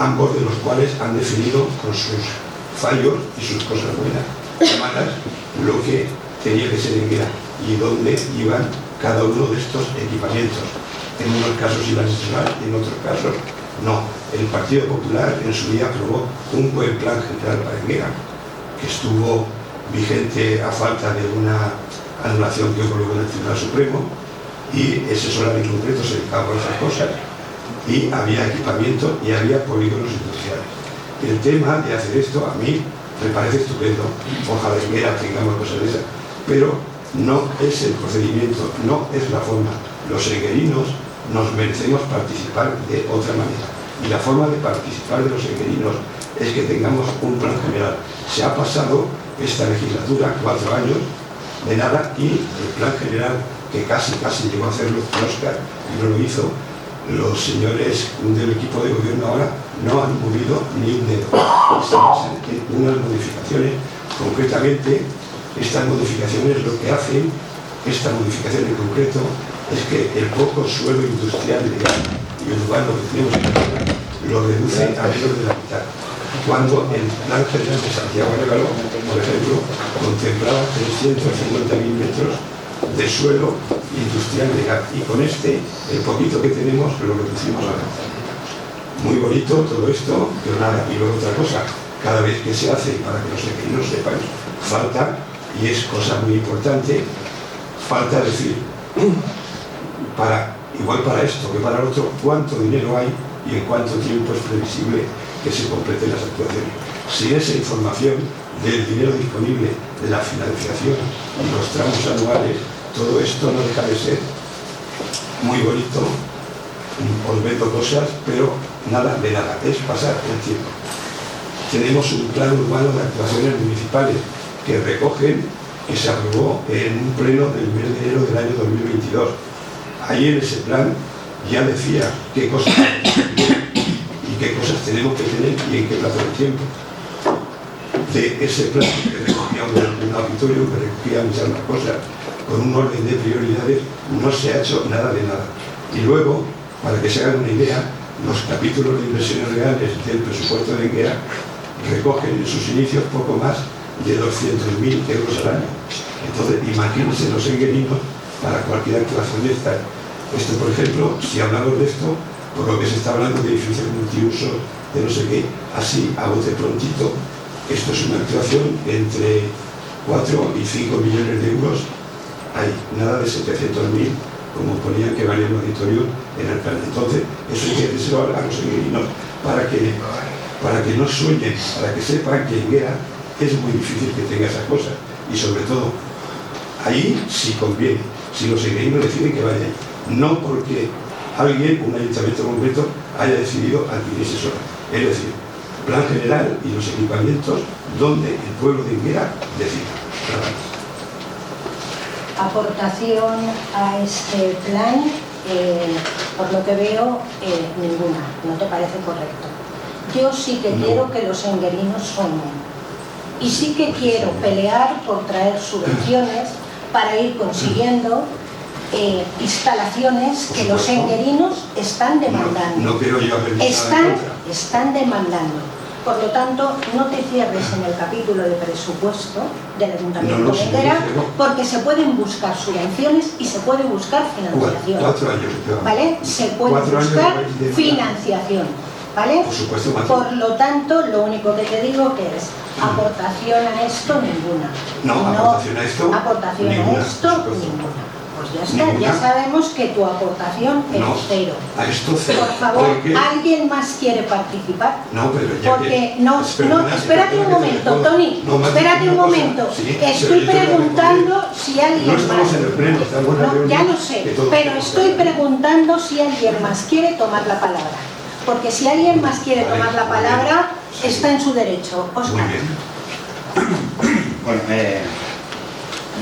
ambos de los cuales han definido con sus fallos y sus cosas buenas y malas lo que tenía que ser en Guera y dónde iban cada uno de estos equipamientos. En unos casos iban a solar y en otros casos no. El Partido Popular en su día aprobó un buen plan general para Guera, que estuvo vigente a falta de una anulación que colocó en el Tribunal Supremo, y ese solar en concreto se dedicaba a esas cosas, y había equipamiento y había polígonos industriales. El tema de hacer esto a mí me parece estupendo, ojalá que tengamos cosas de esas, pero no es el procedimiento, no es la forma. Los enguerinos nos merecemos participar de otra manera, y la forma de participar de los enguerinos es que tengamos un plan general. Se ha pasado esta legislatura 4 años de nada, y el plan general, que casi llegó a hacerlo Óscar y no lo hizo, los señores del equipo de gobierno ahora no han movido ni un dedo. Estamos en unas modificaciones, concretamente estas modificaciones lo que hacen, esta modificación en concreto, es que el poco suelo industrial legal y urbano que tenemos en la zona lo reduce a menos de la mitad, cuando el plan general de Santiago de Galón, por ejemplo, contemplaba 350.000 metros de suelo industrial legal, y con este, el poquito que tenemos, lo reducimos a la mitad. Muy bonito todo esto, pero nada. Y luego otra cosa, cada vez que se hace, para que los inquilinos sepan, falta, y es cosa muy importante, falta decir, igual para esto que para el otro, cuánto dinero hay y en cuánto tiempo es previsible que se completen las actuaciones. Sin esa información del dinero disponible, de la financiación y los tramos anuales, todo esto no deja de ser muy bonito, os vendo cosas, pero nada de nada, es pasar el tiempo. Tenemos un plan urbano de actuaciones municipales que recogen, que se aprobó en un pleno del mes de enero del año 2022. Ahí en ese plan ya decía qué cosas y qué cosas tenemos que tener y en qué plazo de tiempo. De ese plan que recogía un auditorio, que recogía muchas más cosas, con un orden de prioridades, no se ha hecho nada de nada. Y luego, para que se hagan una idea, los capítulos de inversiones reales del presupuesto de Enguera recogen en sus inicios poco más de 200.000 euros al año. Entonces, imagínense los enguerinos para cualquier actuación de esta. Esto, por ejemplo, si hablamos de esto, por lo que se está hablando de edificios multiusos, de no sé qué, así, a bote prontito, esto es una actuación entre 4 y 5 millones de euros. Hay nada de 700.000, como ponían que valía el auditorio en el plan. Entonces, eso hay que decírselo a los enguerinos para que no sueñen, para que sepan que Enguera es muy difícil que tenga esas cosas. Y sobre todo, ahí sí conviene, si los enguerinos deciden que vayan, no porque alguien, un ayuntamiento concreto, haya decidido adquirirse sola. Es decir, plan general y los equipamientos donde el pueblo de Enguera decida. Aportación a este plan, por lo que veo, ninguna. ¿No te parece correcto? Yo sí que quiero que los enguerinos sueñen. Y sí que quiero pelear por traer subvenciones para ir consiguiendo instalaciones que los enguerinos están demandando. No quiero yo haber dicho nada en contra. Están demandando. Por lo tanto, no te cierres en el capítulo de presupuesto del Ayuntamiento de Enguera, porque se pueden buscar subvenciones y se puede buscar financiación. 4 años. ¿Vale? Se puede buscar financiación. ¿Vale? Por supuesto, por lo tanto, lo único que te digo que es aportación a esto, ninguna. Aportación a esto, aportación ninguna. A esto, ninguna. Pues ya está, ya sabemos que tu aportación es cero. A esto cero. Por favor, ¿alguien más quiere participar? No, pero ya porque espérate un momento, Tony, espérate un momento. Estoy preguntando si alguien más... No estamos en el pleno, estamos en la reunión. Ya lo sé, pero estoy preguntando si alguien más quiere tomar la palabra. Porque si alguien más quiere tomar la palabra, está en su derecho. Óscar. Bueno,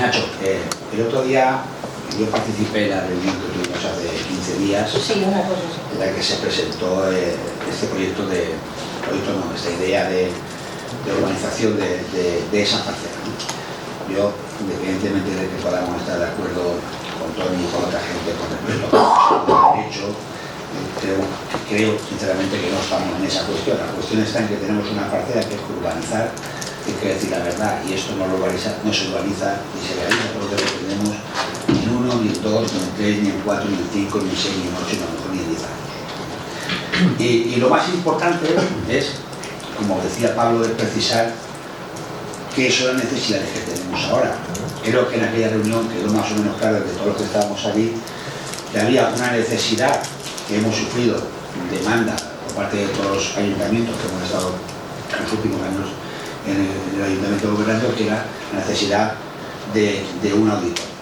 Nacho, el otro día yo participé en la reunión que tuvimos hace 15 días, en la que se presentó este proyecto esta idea de urbanización de esa parcela, ¿no? Yo, independientemente de que podamos estar de acuerdo con Tony y con otra gente con respecto a lo que han hecho, creo sinceramente que no estamos en esa cuestión. La cuestión está en que tenemos una parcela que hay que urbanizar, hay que decir la verdad, y esto no se urbaniza ni se realiza por lo que tenemos ni en 1, ni en 2, ni en 3, ni en 4, ni en 5, ni en 6, ni en 8, ni a lo mejor ni en 10 años. Y lo más importante es, como decía Pablo, es precisar qué son las necesidades que tenemos ahora. Creo que en aquella reunión quedó más o menos claro de todos los que estábamos allí que había una necesidad que hemos sufrido, demanda por parte de todos los ayuntamientos que hemos estado en los últimos años en el ayuntamiento gobernando, que era la necesidad de un auditorio.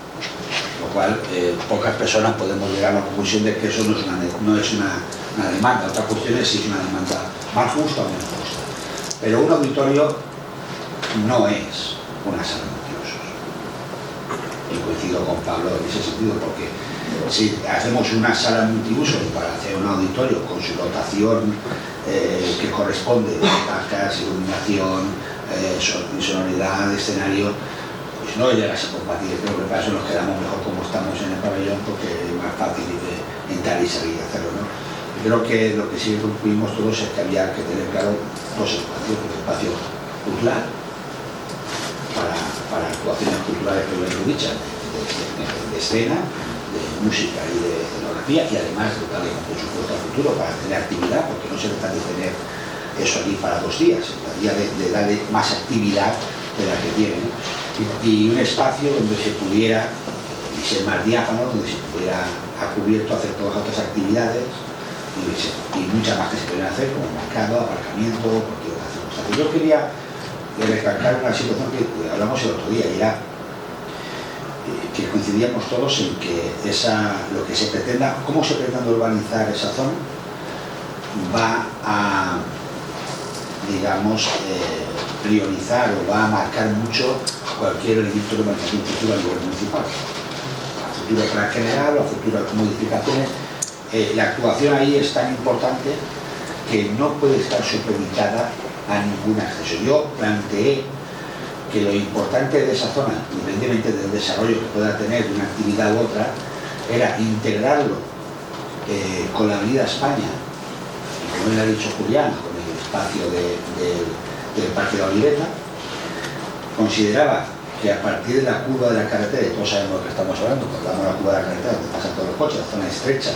Lo cual pocas personas podemos llegar a la conclusión de que eso no es una demanda. Otra cuestión es si es una demanda más justa o menos justa. Pero un auditorio no es una sala multiusos. Y coincido con Pablo en ese sentido, porque si hacemos una sala multiusos para hacer un auditorio con su dotación que corresponde, placas, iluminación, sonoridad, escenario, pues no llega a ser compatible. Creo que para eso nos quedamos mejor como estamos en el pabellón, porque es más fácil entrar y salir y hacerlo, ¿no? Creo que lo que sí concluimos todos es que había que tener claro dos espacios: el espacio cultural para actuaciones culturales que lo dichas, de escena, de música y de escenografía, y además de darle un presupuesto al futuro para tener actividad, porque no se trata de tener eso allí para 2 días, se trataría de darle más actividad de la que tiene, ¿no? Y un espacio donde se pudiera, y ser más diáfano, donde se pudiera a cubierto hacer todas las otras actividades y muchas más que se pueden hacer, como mercado, aparcamiento, cualquier otra circunstancia. Yo quería recalcar una situación que hablamos el otro día, y era que coincidíamos todos en que lo que se pretenda, cómo se pretende urbanizar esa zona, va a, digamos, priorizar o va a marcar mucho cualquier elemento de urbanización futura a nivel municipal. A futuro plan general o a futuras modificaciones. La actuación ahí es tan importante que no puede estar supeditada a ningún acceso. Yo planteé que lo importante de esa zona, independientemente del desarrollo que pueda tener de una actividad u otra, era integrarlo con la Avenida España, y como le ha dicho Julián, con el espacio del Parque de la Oliveta. Consideraba que a partir de la curva de la carretera, y todos sabemos de lo que estamos hablando, cuando hablamos de la curva de la carretera, donde pasan todos los coches, la zona estrecha,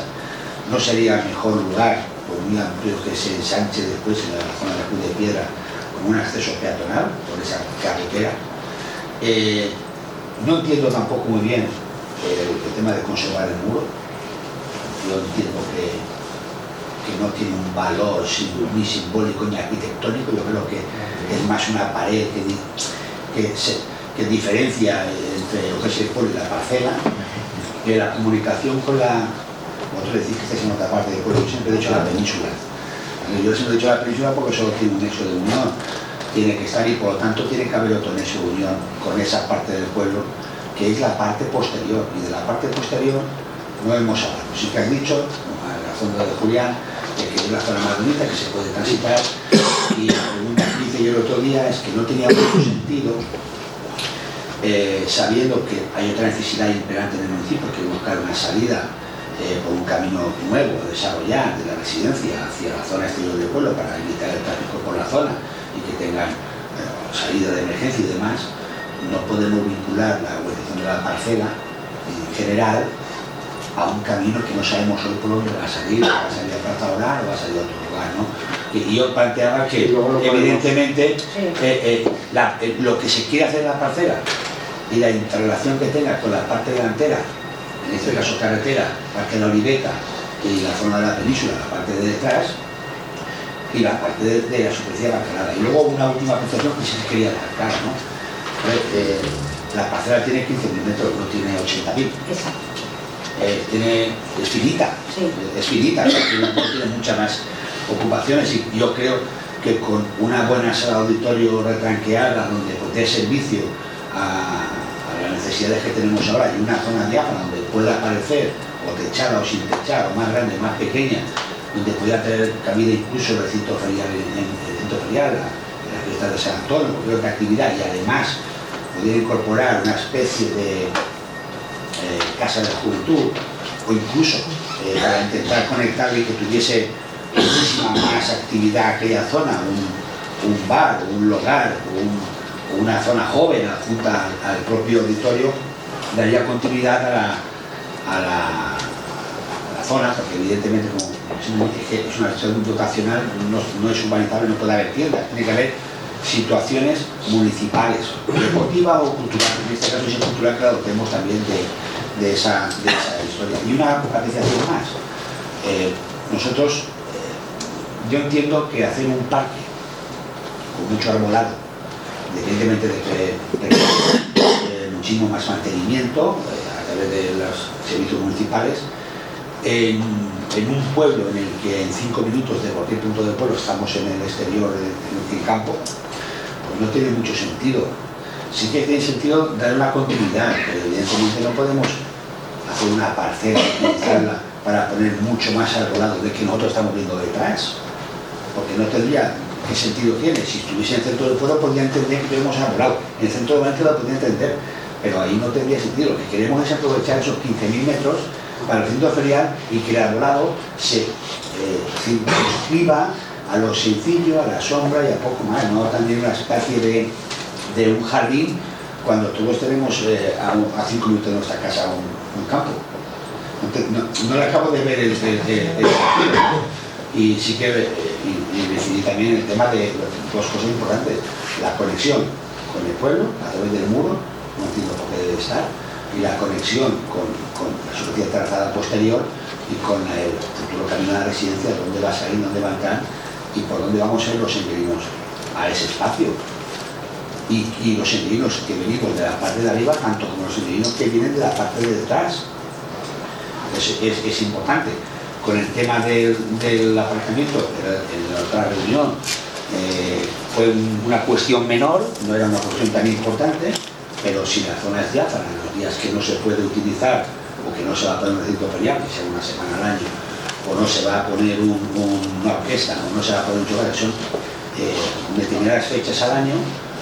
no sería el mejor lugar, por muy amplio que se ensanche después en la zona de la Cruz de Piedra, como un acceso peatonal por esa carretera. No entiendo tampoco muy bien el tema de conservar el muro. Yo entiendo que no tiene un valor ni simbólico ni arquitectónico. Yo creo que es más una pared que diferencia entre lo que es el pueblo y la parcela, que la comunicación con la... Vosotros decís que estáis en otra parte del pueblo, yo siempre he dicho la península. Yo siempre he dicho la península porque solo tiene un nexo de unión, tiene que estar, y por lo tanto tiene que haber otro nexo de unión con esa parte del pueblo, que es la parte posterior. Y de la parte posterior no hemos hablado. Sí que has dicho, a la zona de Julián, que es la zona más bonita, que se puede transitar, y la pregunta que hice yo el otro día es que no tenía mucho sentido, sabiendo que hay otra necesidad imperante en el municipio, que es buscar una salida por un camino nuevo a desarrollar de la residencia hacia la zona exterior del pueblo para evitar el tráfico por la zona y que tengan salida de emergencia y demás. No podemos vincular la urbanización de la parcela en general a un camino que no sabemos hoy por dónde va a salir a Plaza Oral o va a salir a otro lugar, ¿no? Y yo planteaba que evidentemente lo que se quiere hacer en la parcela y la interrelación que tenga con la parte delantera, en este caso carretera, Parque de la Oliveta y la zona de la península, la parte de detrás, y la parte de la superficie abarcanada. Y luego una última apreciación que sí quería marcar, ¿no? La parcela tiene 15.000 metros, no tiene 80.000. Exacto. Es finita, sí. Es finita, no tiene muchas más ocupaciones, y yo creo que con una buena sala de auditorio retranqueada donde dé servicio a las necesidades que tenemos ahora, y una zona diáfana donde pueda aparecer o techada o sin techar, o más grande, más pequeña, donde pueda tener cabida incluso el recinto ferial, la fiesta de San Antonio, cualquier otra actividad, y además pudiera incorporar una especie de casa de la juventud, o incluso para intentar conectarlo y que tuviese muchísima más actividad aquella zona, un bar, un lugar, una zona joven adjunta al propio auditorio, daría continuidad a la zona, porque evidentemente como es una acción dotacional, no es urbanizable, no puede haber tiendas, tiene que haber situaciones municipales, deportiva o cultural. En este caso, si es cultural, que la adoptemos también de esa historia. Y una apreciación más. Nosotros, yo entiendo que hacer un parque con mucho arbolado, independientemente de que muchísimo más mantenimiento a través de los servicios municipales, en un pueblo en el que en 5 minutos de cualquier punto del pueblo estamos en el exterior del campo, pues no tiene mucho sentido. Sí que tiene sentido dar una continuidad, pero evidentemente no podemos hacer una parcela y utilizarla para poner mucho más arbolado de que nosotros estamos viendo detrás, porque no tendría qué sentido tiene. Si estuviese en el centro del pueblo podría entender que tenemos arbolado, en el centro de Valencia lo podría entender, pero ahí no tendría sentido. Lo que queremos es aprovechar esos 15.000 metros para el centro ferial y que el arbolado se circunscriba a lo sencillo, a la sombra y a poco más, no también una especie de un jardín cuando todos tenemos a 5 minutos de nuestra casa un campo. No le acabo de ver el y sí que decidí también el tema de dos cosas importantes: la conexión con el pueblo a través del muro, no entiendo por qué debe estar, y la conexión con la superficie trazada posterior y con el futuro camino a la residencia, dónde va a salir, dónde va a entrar y por dónde vamos a ir los senderismos a ese espacio. Y los senderismos que venimos de la parte de arriba, tanto como los senderismos que vienen de la parte de detrás. Es importante. Con el tema del aparcamiento, en la otra reunión, fue una cuestión menor, no era una cuestión tan importante, pero si la zona es diáfana, en los días que no se puede utilizar o que no se va a poner un recinto ferial, que sea una semana al año, o no se va a poner una orquesta, o no se va a poner un chocolate, son determinadas fechas al año,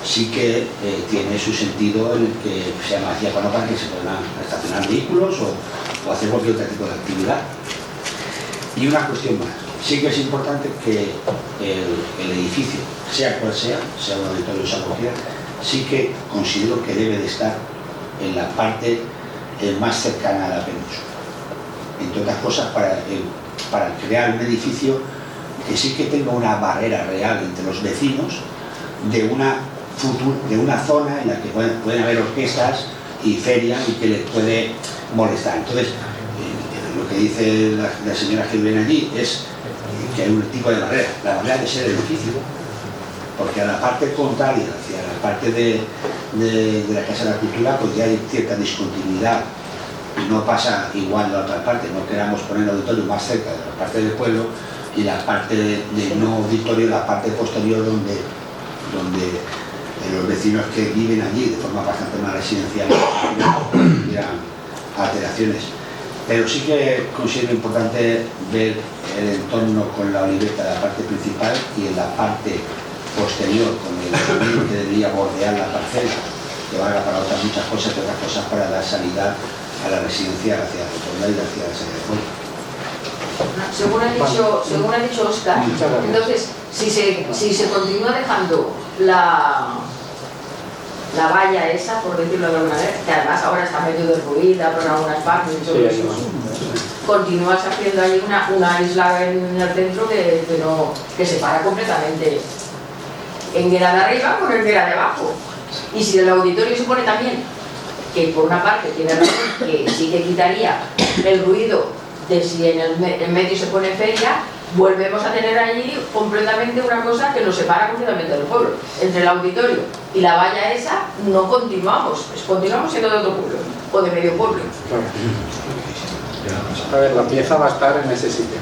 sí que tiene su sentido en el que sea más diáfano para que se puedan estacionar vehículos o hacer cualquier otro tipo de actividad. Y una cuestión más, sí que es importante que el edificio, sea cual sea un auditorio o sea cualquiera, sí que considero que debe de estar en la parte más cercana a la península. Entre otras cosas, para crear un edificio que sí que tenga una barrera real entre los vecinos de una zona en la que pueden haber orquestas y ferias y que les puede molestar. Entonces, lo que dice la señora que viene allí es que hay un tipo de barrera, la barrera de ser el edificio, porque a la parte contraria, hacia la parte de la Casa de la Cultura, pues ya hay cierta discontinuidad y no pasa igual la otra parte. No queramos poner el auditorio más cerca de la parte del pueblo y la parte de no auditorio, la parte posterior donde los vecinos que viven allí de forma bastante más residencial tuvieran alteraciones. Pero sí que considero importante ver el entorno con la oliveta de la parte principal y en la parte posterior con el camino que debería bordear la parcela, que valga para otras muchas cosas, y otras cosas para dar salida a la residencia hacia la rotonda y hacia la sede de pueblo. Según ha dicho Óscar, entonces, si se continúa dejando la valla esa, por decirlo de alguna manera, que además ahora está medio derruida por algunas partes y todo eso, continúas haciendo ahí una isla en el centro que separa completamente Enguera de arriba con Enguera de abajo. Y si el auditorio supone también que por una parte tiene razón que sí que quitaría el ruido de si en medio se pone feria, volvemos a tener allí completamente una cosa que nos separa completamente del pueblo. Entre el auditorio y la valla esa no continuamos siendo de otro pueblo o de medio pueblo. A ver, la pieza va a estar en ese sitio.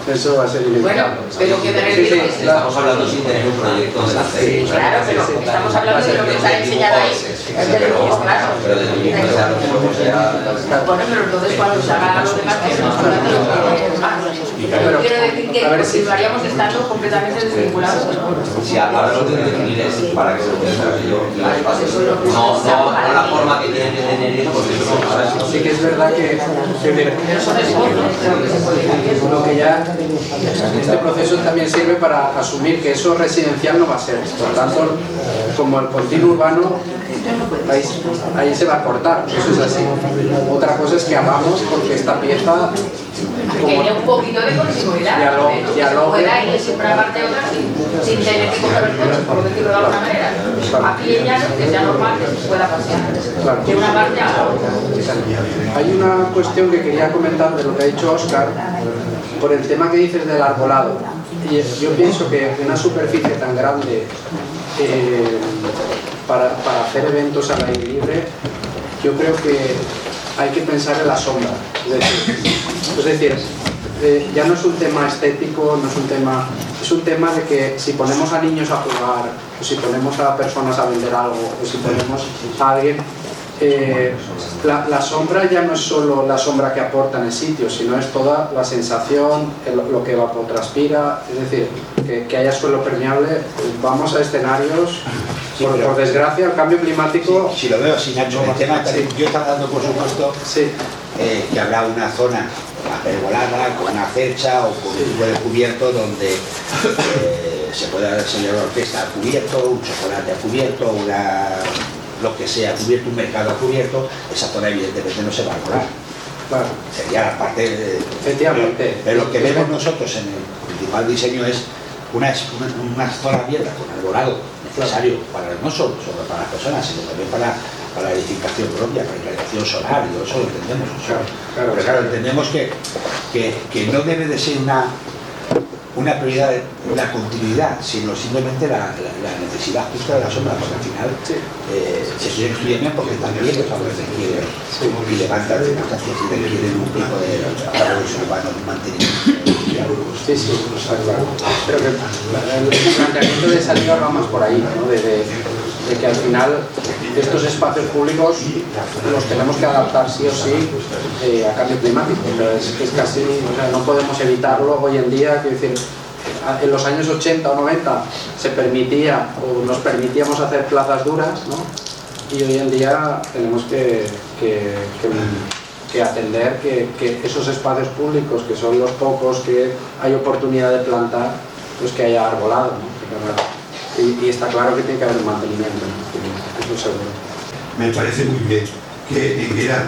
Eso va a ser inevitable. Bueno, pero que me refiero es... Estamos hablando sin tener un proyecto de la serie. Claro, pero estamos hablando de lo que está enseñado ahí. Es del dibujo, claro. Pero desde el dibujo ya lo que luego sea... Bueno, pero entonces cuando se haga lo demás, que estamos hablando de lo que quiero decir que continuaríamos estando completamente desvinculados del pueblo. Si ahora lo que hay que definir es para que se pueda yo el espacio. No la forma que tiene que tener eso, porque eso ahora sí que es verdad que lo que ya este proceso también sirve para asumir que eso residencial no va a ser. Por tanto, como el continuo urbano ahí se va a cortar, eso es así. Otra cosa es que hagamos porque esta pieza que haya un poquito de continuidad, dialogue, pueda ir siempre a la parte de otra. sin tener que coger el coche, por decirlo de alguna manera. Aquí en llano, que sea normal que se pueda pasear de una parte a la otra. Hay una cuestión que quería comentar de lo que ha dicho Óscar, por el tema que dices del arbolado. Y yo pienso que una superficie tan grande para hacer eventos al aire libre, yo creo que hay que pensar en la sombra. Es decir, ya no es un tema estético, no es un tema de que si ponemos a niños a jugar, o si ponemos a personas a vender algo, o si ponemos a alguien, la sombra ya no es solo la sombra que aporta en el sitio, sino es toda la sensación, lo que evapotranspira, es decir, que haya suelo permeable. Vamos a escenarios, por desgracia, el cambio climático... Si lo veo así, Nacho, el tema, yo estaba dando por supuesto que habrá una zona apergolada, con una cercha o con un tipo de cubierto donde se pueda celebrar una orquesta a cubierto, un chocolate a cubierto, lo que sea cubierto, un mercado a cubierto. Esa zona evidentemente no se va a arbolar. Claro. Sería la parte efectivamente. Pero lo que vemos nosotros en el principal diseño es una zona abierta con arbolado necesario no solo para las personas, sino también para la edificación propia, para la irradiación solar, y eso lo entendemos. Pero claro, entendemos que no debe de ser una prioridad de la continuidad, sino simplemente la necesidad justa de la sombra, porque al final se quiere estudiar bien porque también los árboles requieren y levantan circunstancias y requieren un tipo de árboles urbanos mantenimiento. Sí, está claro. Pero que el planteamiento de salida va más por ahí, ¿no? De que al final estos espacios públicos los tenemos que adaptar sí o sí a cambio climático. Es casi, o sea, no podemos evitarlo hoy en día. Quiero decir, en los años 80 o 90 se permitía o nos permitíamos hacer plazas duras, ¿no? Y hoy en día tenemos que atender que esos espacios públicos, que son los pocos que hay oportunidad de plantar, pues que haya arbolado, ¿no? Y está claro que tiene que haber un mantenimiento, ¿no? Eso seguro. Me parece muy bien que en Guerán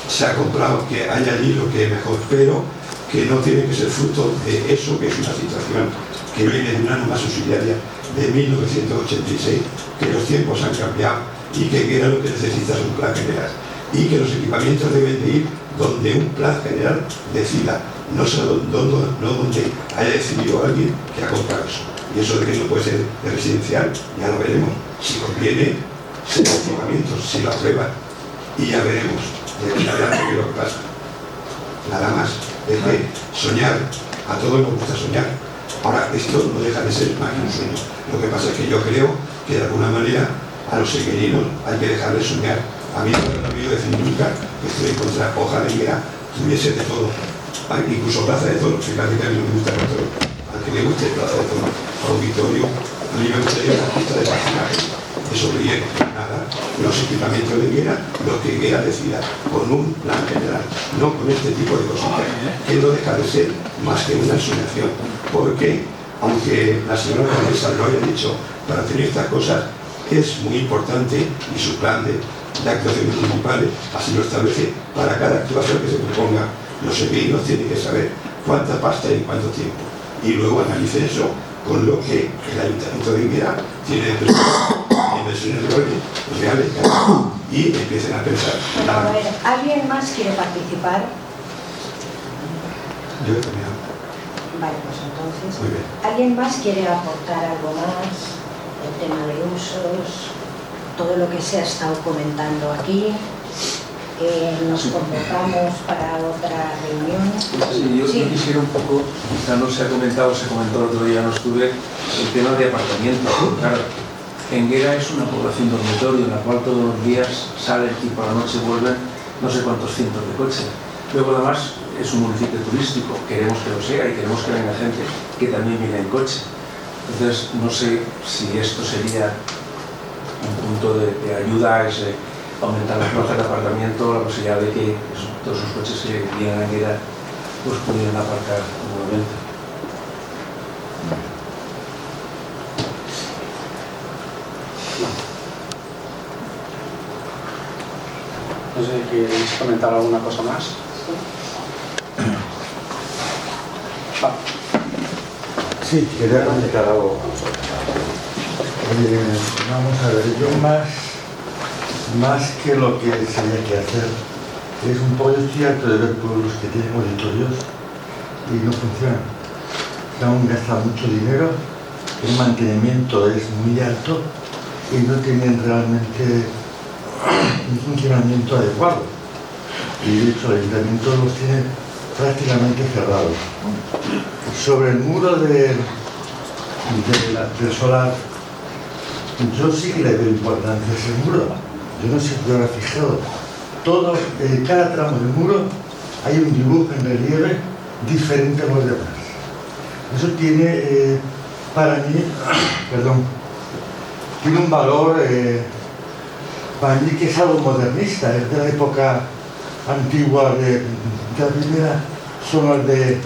se ha comprado que haya allí lo que es mejor, pero que no tiene que ser fruto de eso, que es una situación que viene de una norma subsidiaria de 1986, que los tiempos han cambiado y que Guerán lo que necesita es un plan general, y que los equipamientos deben de ir donde un plan general decida, no donde haya decidido alguien que ha comprado eso. Y eso de que no puede ser de residencial, ya lo veremos. Si conviene, se da equipamientos, si lo aprueban, y ya veremos de aquí adelante qué es lo que pasa. Nada más. Es que soñar, a todos nos gusta soñar. Ahora, esto no deja de ser más que un sueño. Lo que pasa es que yo creo que de alguna manera a los seguerinos hay que dejar de soñar. A mí no me he oído decir nunca que estoy en contra, ojalá Higuera tuviese de todo, incluso plaza de toros, fíjate que a mí no me gusta el toro, aunque me guste plaza de toros, auditorio, a mí me gustaría una pista de patinaje, eso bien, nada, los equipamientos de Higuera, lo que Higuera decida, con un plan general, no con este tipo de cositas, que no deja de ser más que una ensoñación, porque aunque la señora Vanessa lo haya dicho, para tener estas cosas es muy importante y su plan de actuaciones municipales así lo establece. Para cada actuación que se proponga, los seguidores tienen que saber cuánta pasta y cuánto tiempo, y luego analice eso con lo que el Ayuntamiento de Higuera tiene de inversiones reales y empiecen a pensar. A ver, ¿alguien más quiere participar? Yo he terminado. Vale, pues entonces, Muy bien. ¿alguien más quiere aportar algo más? El tema de usos, todo lo que se ha estado comentando aquí. Nos convocamos para otra reunión. Sí, yo quisiera un poco, quizá no se ha comentado, se comentó el otro día, no estuve, el tema de aparcamiento. Claro, Enguera es una población dormitorio en la cual todos los días salen y por la noche vuelven no sé cuántos cientos de coches. Luego además es un municipio turístico, queremos que lo sea y queremos que venga gente que también viene en coche. Entonces no sé si esto sería un punto de ayuda a ese aumentar las plazas de aparcamiento, la posibilidad de que todos esos coches que vienen a Enguera pues pudieran aparcar nuevamente. No sé, ¿queréis comentar alguna cosa más? Sí, quería comentar algo. Vamos a ver, yo más que lo que se haya que hacer, es un poco cierto de ver pueblos que tienen auditorios y no funcionan. Aún gastan mucho dinero, el mantenimiento es muy alto y no tienen realmente un funcionamiento adecuado. Y de hecho el ayuntamiento los tiene prácticamente cerrados. Sobre el muro del solar, yo sí que le doy importancia a ese muro. Yo no sé si te habrás fijado. En cada tramo del muro hay un dibujo en relieve diferente a los demás. Eso tiene, para mí, tiene un valor, para mí que es algo modernista, es de la época antigua de la primera zona de...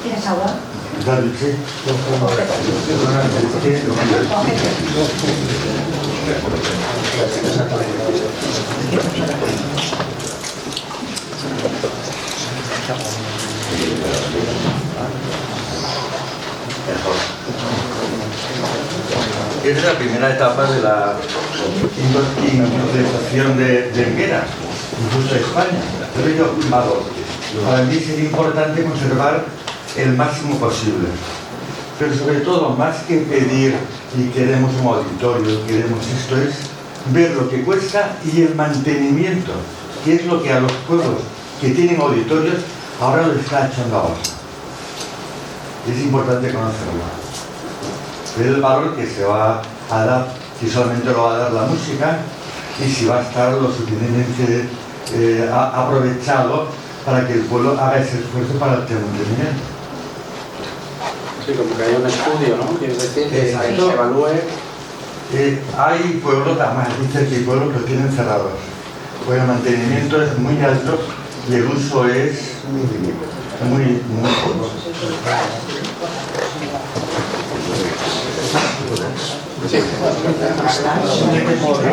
¿Tienes agua? David, sí. Es la primera etapa de la industrialización de Enguera, incluso de España. Pero yo, para mí sería importante conservar el máximo posible. Pero sobre todo, más que pedir y queremos un auditorio, queremos esto, es ver lo que cuesta y el mantenimiento, que es lo que a los pueblos que tienen auditorios ahora lo está echando abajo. Es importante conocerlo. Ver el valor que se va a dar, si solamente lo va a dar la música y si va a estar lo suficientemente aprovechado para que el pueblo haga ese esfuerzo para el mantenimiento. Sí, como que hay un estudio, ¿no? Quiere decir que ahí se evalúe. Hay pueblos, además dicen que hay pueblos que lo tienen cerrados, pues el mantenimiento es muy alto y el uso es muy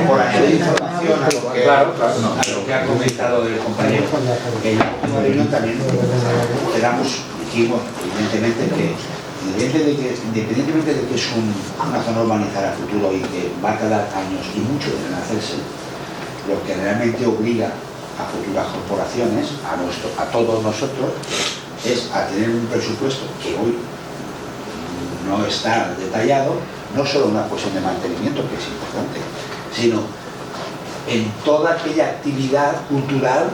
Por añadir información a lo que ha comentado el compañero, en la última reunión también dijimos evidentemente que independientemente de que es una zona urbanizada a futuro y que va a tardar años y mucho en hacerse, lo que realmente obliga a futuras corporaciones, a todos nosotros, es a tener un presupuesto que hoy no está detallado, no solo una cuestión de mantenimiento, que es importante, sino en toda aquella actividad cultural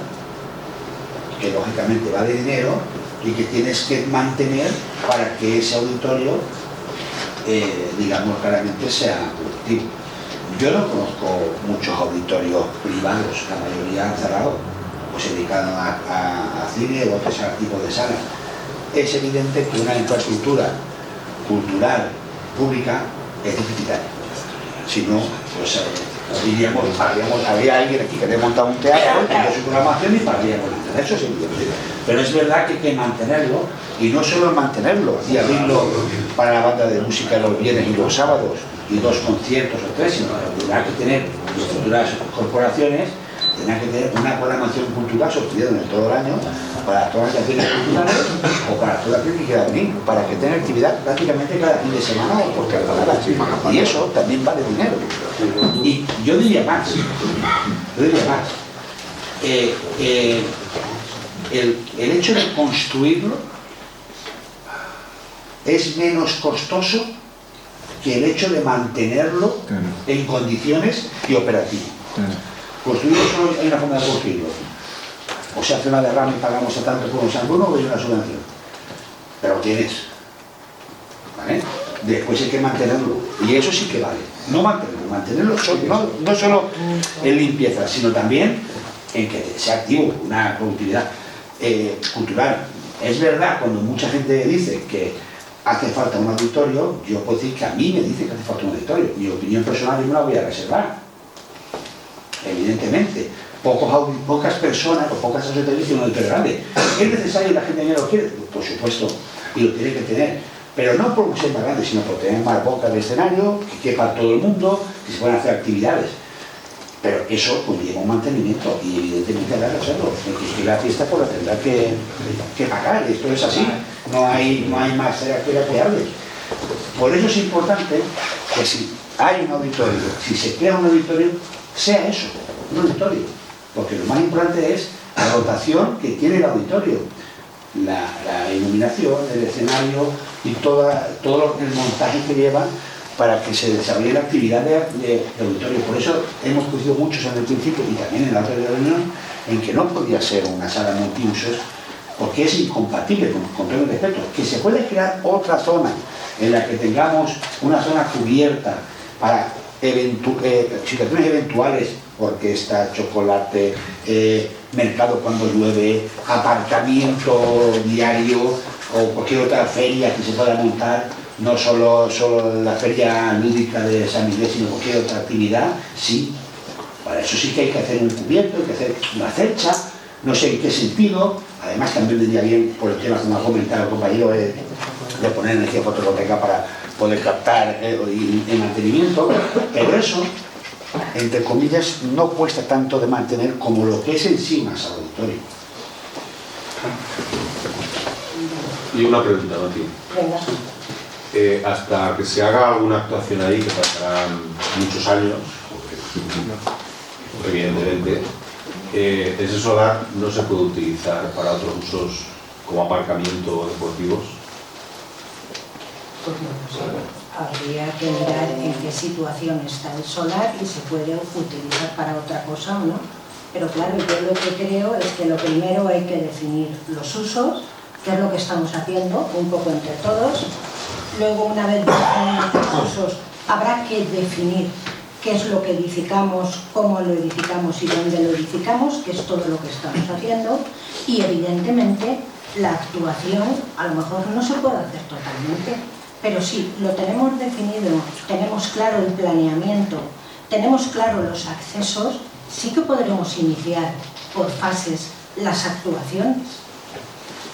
que lógicamente va de dinero y que tienes que mantener para que ese auditorio, digamos, claramente sea productivo. Yo no conozco muchos auditorios privados, la mayoría han cerrado, pues se dedican a cine o otros tipos de salas. Es evidente que una infraestructura cultural pública es deficitaria. Si no, pues diríamos, habría alguien aquí que haya montado un teatro, tendría su programación y pagaríamos el internet. Eso es evidente. Pero es verdad que hay que mantenerlo, y no solo mantenerlo y abrirlo para la banda de música los viernes y los sábados y 2 conciertos o 3, sino que tendrá que tener las futuras corporaciones, tendrá que tener una programación cultural sostenida durante todo el año para todas las acciones culturales o para toda aquel que quiera venir, para que tenga actividad prácticamente cada fin de semana o por temporada. Y eso también vale dinero. Y yo diría más, el hecho de construirlo es menos costoso que el hecho de mantenerlo en condiciones y operativo. Construirlo solo hay una forma de construirlo. O se hace una derrama y pagamos a tanto por un sanguno o hay una subvención. Pero tienes. ¿Vale? Después hay que mantenerlo. Y eso sí que vale. No mantenerlo no solo en limpieza, sino también en que sea activo, una productividad cultural. Es verdad, cuando mucha gente dice que hace falta un auditorio, yo puedo decir que a mí me dice que hace falta un auditorio. Mi opinión personal yo me la voy a reservar. Evidentemente. Pocas personas o pocas asociaciones tienen un auditorio grande. ¿Es necesario y la gente ya lo quiere? Por supuesto, y lo tiene que tener. Pero no por ser más grande, sino por tener más bocas de escenario, que quepa todo el mundo, que se puedan hacer actividades. pero eso conlleva un mantenimiento y evidentemente habrá que hacerlo. El que quiera la fiesta pues la tendrá que pagar, esto es así, no hay más que hable. Por eso es importante que si hay un auditorio, si se crea un auditorio, sea eso, un auditorio, porque lo más importante es la dotación que tiene el auditorio, la iluminación, el escenario y todo el montaje que lleva para que se desarrolle la actividad de auditorio. Por eso hemos coincidido muchos en el principio y también en la otra reunión en que no podía ser una sala multiusos porque es incompatible con todo el respeto. Que se puede crear otra zona en la que tengamos una zona cubierta para situaciones eventuales, orquesta, chocolate, mercado cuando llueve, aparcamiento diario o cualquier otra feria que se pueda montar, no solo la feria lúdica de San Miguel, sino cualquier otra actividad, sí. Para eso sí que hay que hacer un cubierto, hay que hacer una cercha, no sé en qué sentido. Además también vendría bien, por el tema como ha comentado el compañero, de poner energía fotovoltaica para poder captar el mantenimiento, pero eso, entre comillas, no cuesta tanto de mantener como lo que es en sí más auditorio. Y una pregunta, Mati. Hasta que se haga alguna actuación ahí, que pasarán muchos años, evidentemente, ese solar no se puede utilizar para otros usos como aparcamiento o deportivos. Pues no sé, habría que mirar en qué situación está el solar y se puede utilizar para otra cosa o no. Pero claro, yo lo que creo es que lo primero hay que definir los usos, que es lo que estamos haciendo un poco entre todos. Luego, una vez definidos los usos, habrá que definir qué es lo que edificamos, cómo lo edificamos y dónde lo edificamos, que es todo lo que estamos haciendo. Y evidentemente la actuación a lo mejor no se puede hacer totalmente, pero sí, lo tenemos definido, tenemos claro el planeamiento, tenemos claro los accesos, sí que podremos iniciar por fases las actuaciones.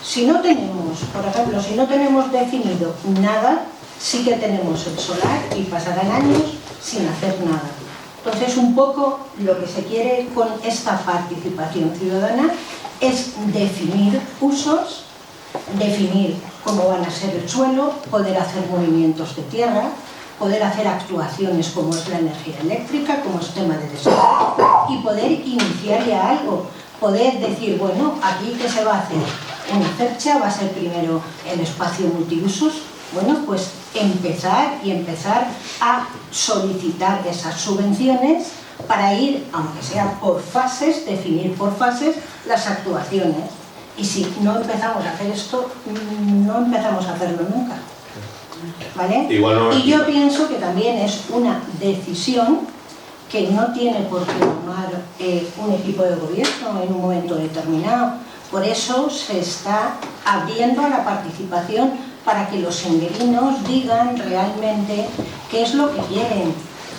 Si no tenemos, por ejemplo, si no tenemos definido nada, sí que tenemos el solar y pasarán años sin hacer nada. Entonces, un poco lo que se quiere con esta participación ciudadana es definir usos, definir cómo van a ser el suelo, poder hacer movimientos de tierra, poder hacer actuaciones como es la energía eléctrica, como es tema de desarrollo, y poder iniciar ya algo, poder decir, bueno, aquí ¿qué se va a hacer? En Cercha va a ser primero el espacio multiusos, bueno, pues empezar a solicitar esas subvenciones para ir, aunque sea por fases, definir por fases las actuaciones. Y si no empezamos a hacer esto, no empezamos a hacerlo nunca. ¿Vale? Y yo pienso que también es una decisión que no tiene por qué tomar un equipo de gobierno en un momento determinado. Por eso se está abriendo a la participación para que los senguerinos digan realmente qué es lo que quieren,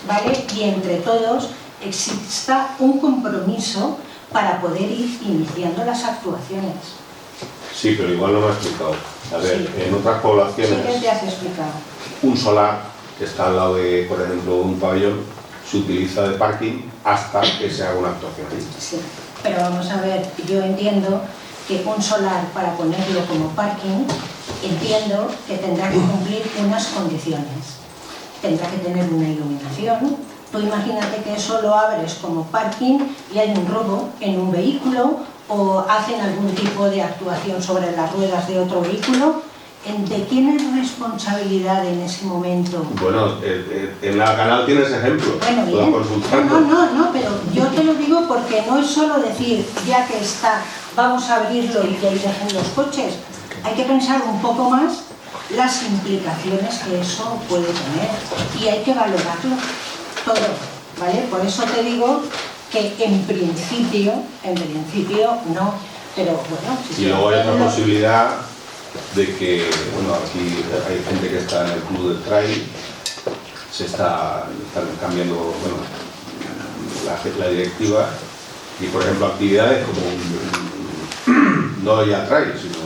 ¿vale? Y entre todos exista un compromiso para poder ir iniciando las actuaciones. Sí, pero igual no me has explicado. A ver, sí. En otras poblaciones, sí que te has explicado. Un solar que está al lado de, por ejemplo, un pabellón, se utiliza de parking hasta que se haga una actuación. Sí, pero vamos a ver, yo entiendo que un solar, para ponerlo como parking, entiendo que tendrá que cumplir unas condiciones. Tendrá que tener una iluminación. Tú imagínate que eso lo abres como parking y hay un robo en un vehículo o hacen algún tipo de actuación sobre las ruedas de otro vehículo. ¿De quién es responsabilidad en ese momento? Bueno, en la canal tienes ejemplos. Bueno, bien. No, pero yo te lo digo porque no es solo decir, ya que está, vamos a abrirlo y que ahí dejen los coches. Hay que pensar un poco más las implicaciones que eso puede tener y hay que valorarlo todo, ¿vale? Por eso te digo que en principio no, pero bueno... Si y luego hay otra posibilidad de que, bueno, aquí hay gente que está en el club del trail, se están cambiando, bueno, la directiva y, por ejemplo, actividades como no ya trail, sino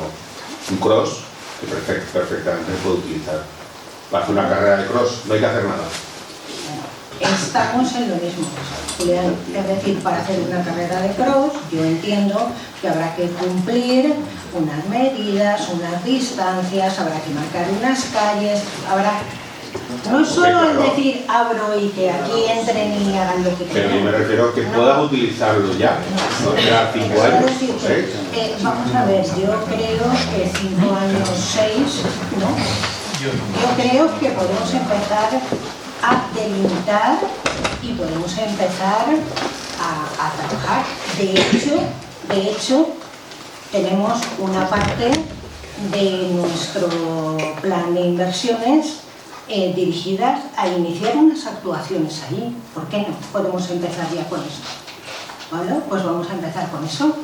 un cross, que perfectamente se puede utilizar para hacer una carrera de cross, no hay que hacer nada. Estamos en lo mismo. Julián, es decir, para hacer una carrera de cross, yo entiendo que habrá que cumplir unas medidas, unas distancias, habrá que marcar unas calles, habrá... No es solo el decir abro y que aquí entren y hagan lo que quieran. Pero yo me refiero a que puedan utilizarlo ya, no será 5 años. Vamos a ver, yo creo que 5 años, 6, ¿no? Yo creo que podemos empezar a delimitar y podemos empezar a trabajar. De hecho, tenemos una parte de nuestro plan de inversiones dirigidas a iniciar unas actuaciones ahí. ¿Por qué no? Podemos empezar ya con eso. ¿Vale? Pues vamos a empezar con eso.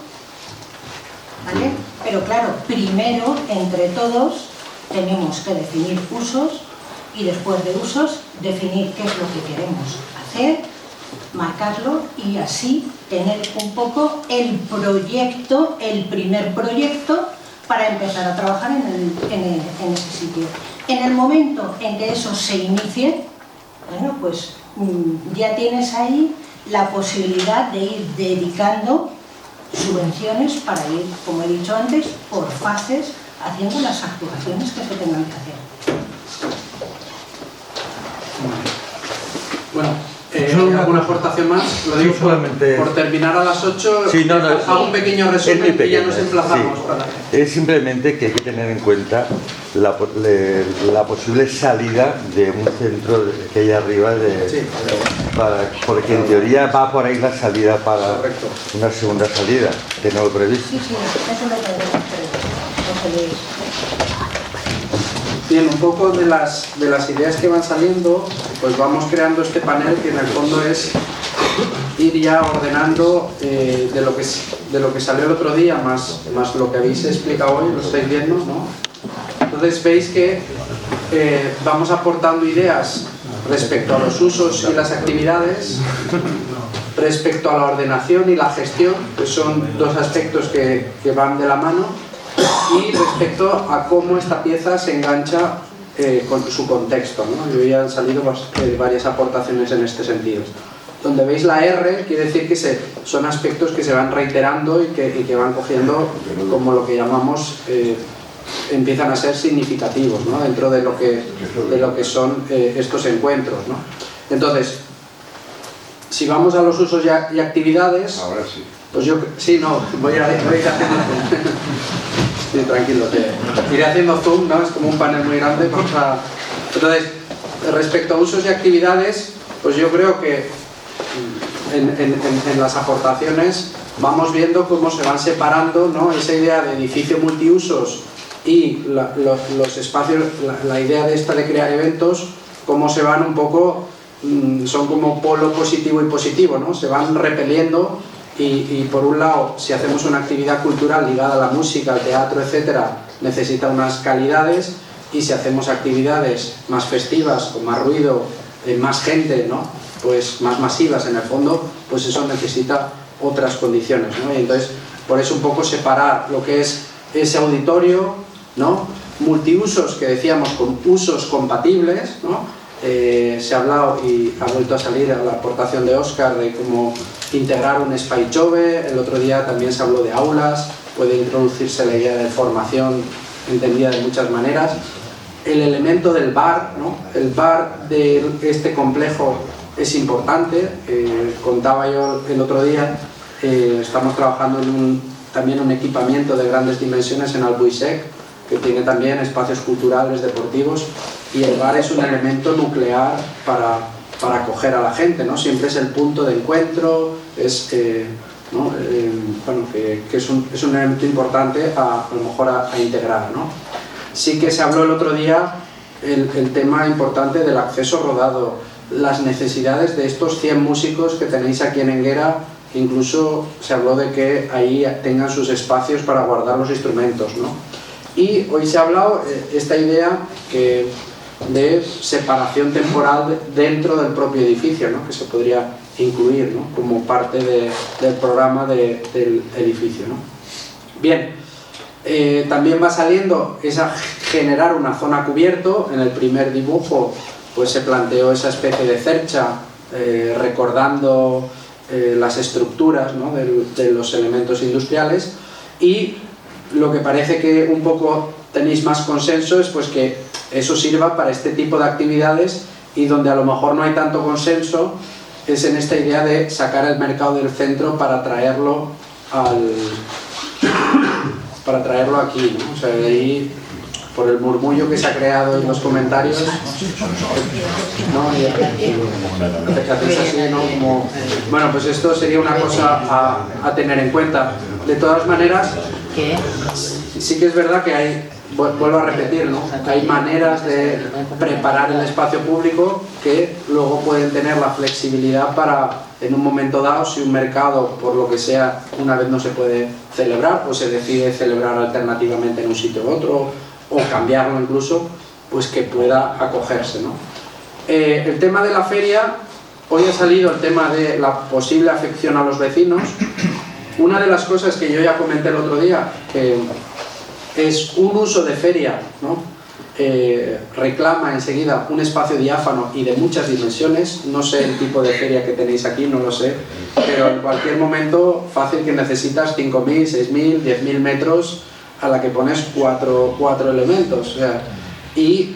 ¿Vale? Pero claro, primero, entre todos, tenemos que definir usos y después de usos, definir qué es lo que queremos hacer, marcarlo y así tener un poco el proyecto, el primer proyecto para empezar a trabajar en ese sitio. En el momento en que eso se inicie, bueno, pues ya tienes ahí la posibilidad de ir dedicando subvenciones para ir, como he dicho antes, por fases, haciendo las actuaciones que se tengan que hacer. Bueno, ¿alguna aportación más? Lo digo por terminar a las 8, sí, hago un pequeño resumen y ya nos emplazamos. Sí. Para... Es simplemente que hay que tener en cuenta la posible salida de un centro que hay arriba, porque en teoría va por ahí la salida para una segunda salida, tengo previsto. Sí, eso lo tenemos previsto. Bien, un poco de las ideas que van saliendo, pues vamos creando este panel que en el fondo es ir ya ordenando de lo que salió el otro día, más lo que habéis explicado hoy, lo estáis viendo, ¿no? Entonces veis que vamos aportando ideas respecto a los usos y las actividades, respecto a la ordenación y la gestión, que son dos aspectos que van de la mano, y respecto a cómo esta pieza se engancha con su contexto, ¿no? Y hoy han salido varias aportaciones en este sentido. Donde veis la R, quiere decir que son aspectos que se van reiterando y que van cogiendo como lo que llamamos, empiezan a ser significativos, ¿no? Dentro de lo que son estos encuentros, ¿no? Entonces, si vamos a los usos y actividades, ahora sí. Pues yo, sí, no, voy a ir haciendo zoom. Sí, tranquilo, iré haciendo zoom, ¿no? Es como un panel muy grande. Entonces, respecto a usos y actividades, pues yo creo que en las aportaciones vamos viendo cómo se van separando, ¿no? Esa idea de edificio multiusos y los espacios, la idea de esta de crear eventos, cómo se van un poco, son como polo positivo y positivo, ¿no? Se van repeliendo. Y por un lado, si hacemos una actividad cultural ligada a la música, al teatro, etcétera, necesita unas calidades, y si hacemos actividades más festivas, con más ruido, más gente, ¿no? Pues más masivas en el fondo, pues eso necesita otras condiciones, ¿no? Y entonces, por eso un poco separar lo que es ese auditorio, ¿no? Multiusos, que decíamos, con usos compatibles, ¿no? Se ha hablado y ha vuelto a salir la aportación de Óscar de cómo integrar un Spaichove. El otro día también se habló de aulas, puede introducirse la idea de formación entendida de muchas maneras. El elemento del bar, ¿no? El bar de este complejo es importante. Contaba yo el otro día, estamos trabajando en también un equipamiento de grandes dimensiones en Albuisec, que tiene también espacios culturales, deportivos, y el bar es un elemento nuclear para acoger a la gente, ¿no? Siempre es el punto de encuentro, ¿no? Bueno, que es un elemento importante a lo mejor a integrar, ¿no? Sí que se habló el otro día el tema importante del acceso rodado, las necesidades de estos 100 músicos que tenéis aquí en Enguera. Incluso se habló de que ahí tengan sus espacios para guardar los instrumentos, ¿no? Y hoy se ha hablado esta idea de separación temporal dentro del propio edificio, ¿no? Que se podría incluir, ¿no? Como parte del programa del edificio, ¿no? Bien, también va saliendo generar una zona cubierto. En el primer dibujo pues se planteó esa especie de cercha recordando las estructuras, ¿no?, de los elementos industriales, y lo que parece que un poco tenéis más consenso es pues que eso sirva para este tipo de actividades, y donde a lo mejor no hay tanto consenso es en esta idea de sacar el mercado del centro para traerlo aquí, ¿no? O sea, de ahí, por el murmullo que se ha creado en los comentarios, ¿no? Bueno, pues esto sería una cosa a tener en cuenta. De todas maneras, sí que es verdad que hay, vuelvo a repetir, ¿no?, hay maneras de preparar el espacio público que luego pueden tener la flexibilidad para, en un momento dado, si un mercado, por lo que sea, una vez no se puede celebrar o se decide celebrar alternativamente en un sitio u otro, o cambiarlo incluso, pues que pueda acogerse, ¿no? El tema de la feria, hoy ha salido el tema de la posible afección a los vecinos. Una de las cosas que yo ya comenté el otro día, que es un uso de feria, ¿no?, reclama enseguida un espacio diáfano y de muchas dimensiones. No sé el tipo de feria que tenéis aquí, no lo sé, pero en cualquier momento fácil que necesitas 5.000, 6.000, 10.000 metros a la que pones cuatro elementos, o sea, y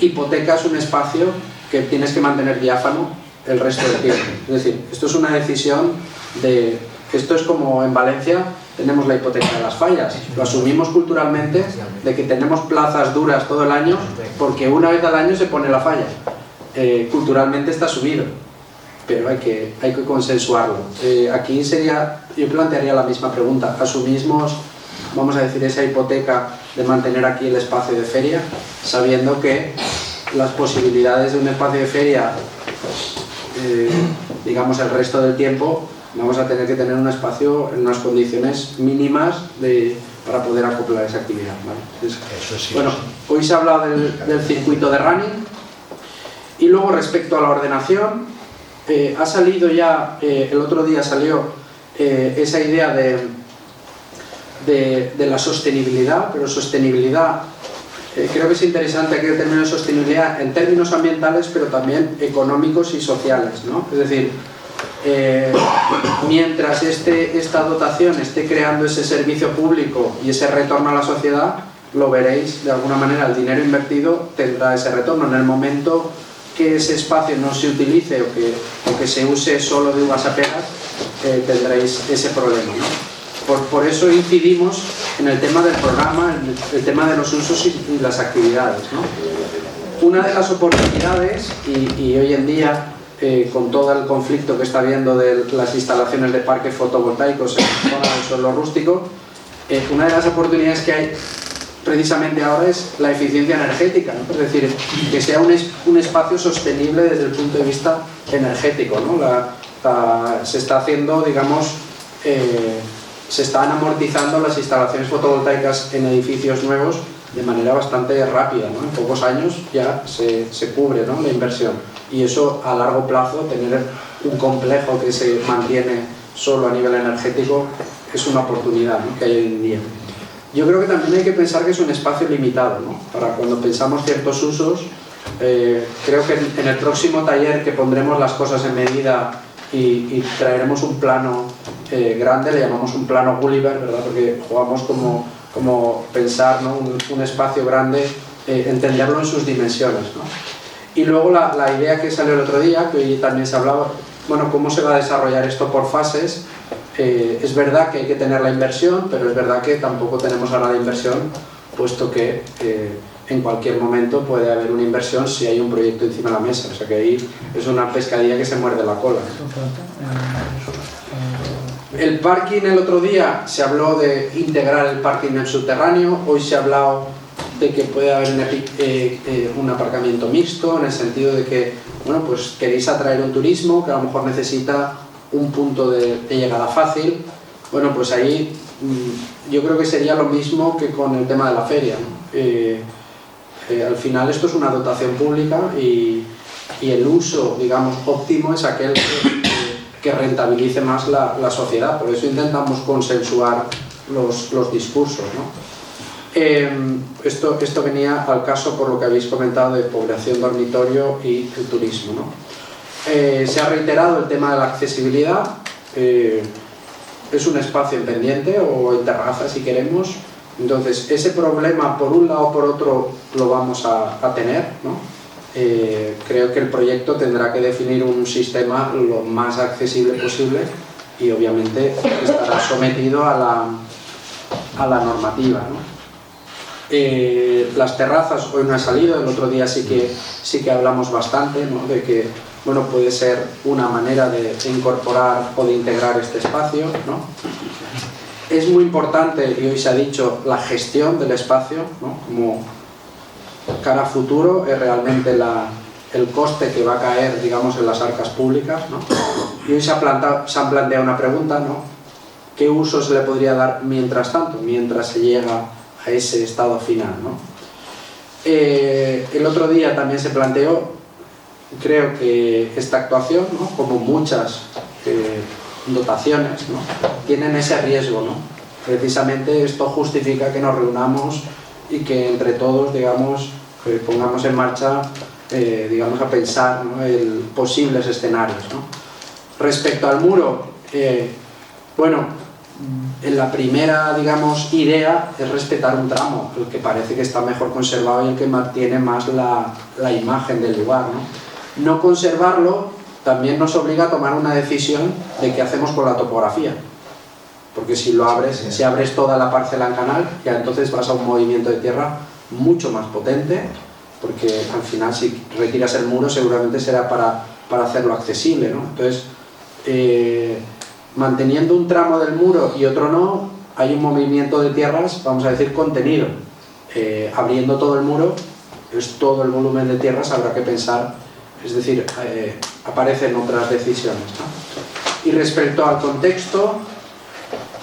hipotecas un espacio que tienes que mantener diáfano el resto del tiempo. Es decir, esto es una decisión de... Esto es como en Valencia tenemos la hipoteca de las fallas, lo asumimos culturalmente, de que tenemos plazas duras todo el año porque una vez al año se pone la falla. Culturalmente está asumido, pero hay que consensuarlo. Aquí yo plantearía la misma pregunta: ¿asumimos, vamos a decir, esa hipoteca de mantener aquí el espacio de feria, sabiendo que las posibilidades de un espacio de feria, digamos, el resto del tiempo, vamos a tener que tener un espacio en unas condiciones mínimas para poder acoplar esa actividad, ¿vale? Entonces, bueno, hoy se ha hablado del circuito de running, y luego respecto a la ordenación, ha salido ya, el otro día salió esa idea de la sostenibilidad, pero sostenibilidad, creo que es interesante aquí el término de sostenibilidad en términos ambientales, pero también económicos y sociales, ¿no? Es decir, mientras esta dotación esté creando ese servicio público y ese retorno a la sociedad, lo veréis, de alguna manera el dinero invertido tendrá ese retorno. En el momento que ese espacio no se utilice o que se use solo de uvas a peras, tendréis ese problema, ¿no? Por eso incidimos en el tema del programa, en el tema de los usos y las actividades, ¿no? Una de las oportunidades, y hoy en día, con todo el conflicto que está habiendo de las instalaciones de parques fotovoltaicos en la zona del suelo rústico, una de las oportunidades que hay precisamente ahora es la eficiencia energética, ¿no? Es decir, que sea un espacio sostenible desde el punto de vista energético, ¿no? Se está haciendo, digamos, se están amortizando las instalaciones fotovoltaicas en edificios nuevos de manera bastante rápida, ¿no? En pocos años ya se cubre, ¿no?, la inversión, y eso a largo plazo, tener un complejo que se mantiene solo a nivel energético, es una oportunidad, ¿no?, que hay hoy en día. Yo creo que también hay que pensar que es un espacio limitado, ¿no? Para cuando pensamos ciertos usos, creo que en el próximo taller que pondremos las cosas en medida y traeremos un plano grande, le llamamos un plano Gulliver, ¿verdad? Porque jugamos como pensar, ¿no?, un espacio grande, entenderlo en sus dimensiones, ¿no? Y luego la idea que salió el otro día, que hoy también se hablaba, bueno, cómo se va a desarrollar esto por fases. Es verdad que hay que tener la inversión, pero es verdad que tampoco tenemos ahora la inversión, puesto que en cualquier momento puede haber una inversión si hay un proyecto encima de la mesa. O sea que ahí es una pescadilla que se muerde la cola. El parking, el otro día se habló de integrar el parking en subterráneo. Hoy se ha hablado de que puede haber un aparcamiento mixto, en el sentido de que, bueno, pues queréis atraer un turismo que a lo mejor necesita un punto de llegada fácil. Bueno, pues ahí yo creo que sería lo mismo que con el tema de la feria, ¿no? Al final esto es una dotación pública y el uso, digamos, óptimo es aquel que rentabilice más la sociedad. Por eso intentamos consensuar los discursos, ¿no? Esto venía al caso por lo que habéis comentado de población dormitorio y el turismo, ¿no? Se ha reiterado el tema de la accesibilidad. es un espacio en pendiente o en terraza si queremos. Entonces ese problema por un lado o por otro lo vamos a tener, ¿no? Creo que el proyecto tendrá que definir un sistema lo más accesible posible y obviamente estará sometido a la normativa, ¿no? Las terrazas hoy no he salido, el otro día sí que hablamos bastante, ¿no? De que bueno, puede ser una manera de incorporar o de integrar este espacio, ¿no? Es muy importante, y hoy se ha dicho, la gestión del espacio, ¿no? Como cara a futuro es realmente el coste que va a caer, digamos, en las arcas públicas, ¿no? Y hoy se han planteado una pregunta, ¿no? ¿Qué uso se le podría dar mientras tanto, mientras se llega a ese estado final, ¿no? El otro día también se planteó, creo que esta actuación, ¿no? Como muchas dotaciones, ¿no? Tienen ese riesgo, ¿no? Precisamente esto justifica que nos reunamos y que entre todos, digamos, pongamos en marcha, digamos, a pensar, ¿no? Posibles escenarios, ¿no? Respecto al muro, bueno, en la primera, digamos, idea es respetar un tramo, el que parece que está mejor conservado y el que mantiene más la imagen del lugar, ¿no? No conservarlo también nos obliga a tomar una decisión de qué hacemos con la topografía, porque si lo abres, si abres toda la parcela en canal, ya entonces vas a un movimiento de tierra mucho más potente, porque al final si retiras el muro seguramente será para hacerlo accesible, ¿no? Entonces, manteniendo un tramo del muro y otro no, hay un movimiento de tierras, vamos a decir, contenido. Abriendo todo el muro, es todo el volumen de tierras, habrá que pensar, es decir, aparecen otras decisiones, ¿no? Y respecto al contexto,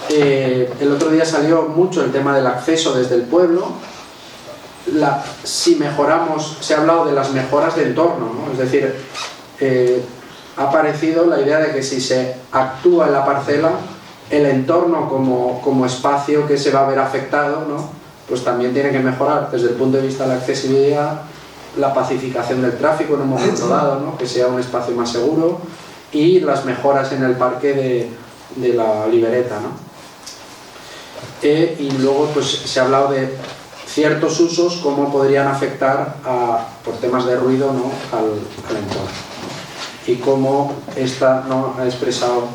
el otro día salió mucho el tema del acceso desde el pueblo. Si mejoramos, se ha hablado de las mejoras de entorno, ¿no? Es decir, ha aparecido la idea de que si se actúa en la parcela, el entorno como espacio que se va a ver afectado, ¿no? Pues también tiene que mejorar desde el punto de vista de la accesibilidad, la pacificación del tráfico en un momento dado, ¿no? Que sea un espacio más seguro, y las mejoras en el parque de la Libereta, ¿no? Y luego pues se ha hablado de ciertos usos, cómo podrían afectar por temas de ruido, ¿no? al entorno, ¿no? Y cómo esta, ¿no? Ha expresado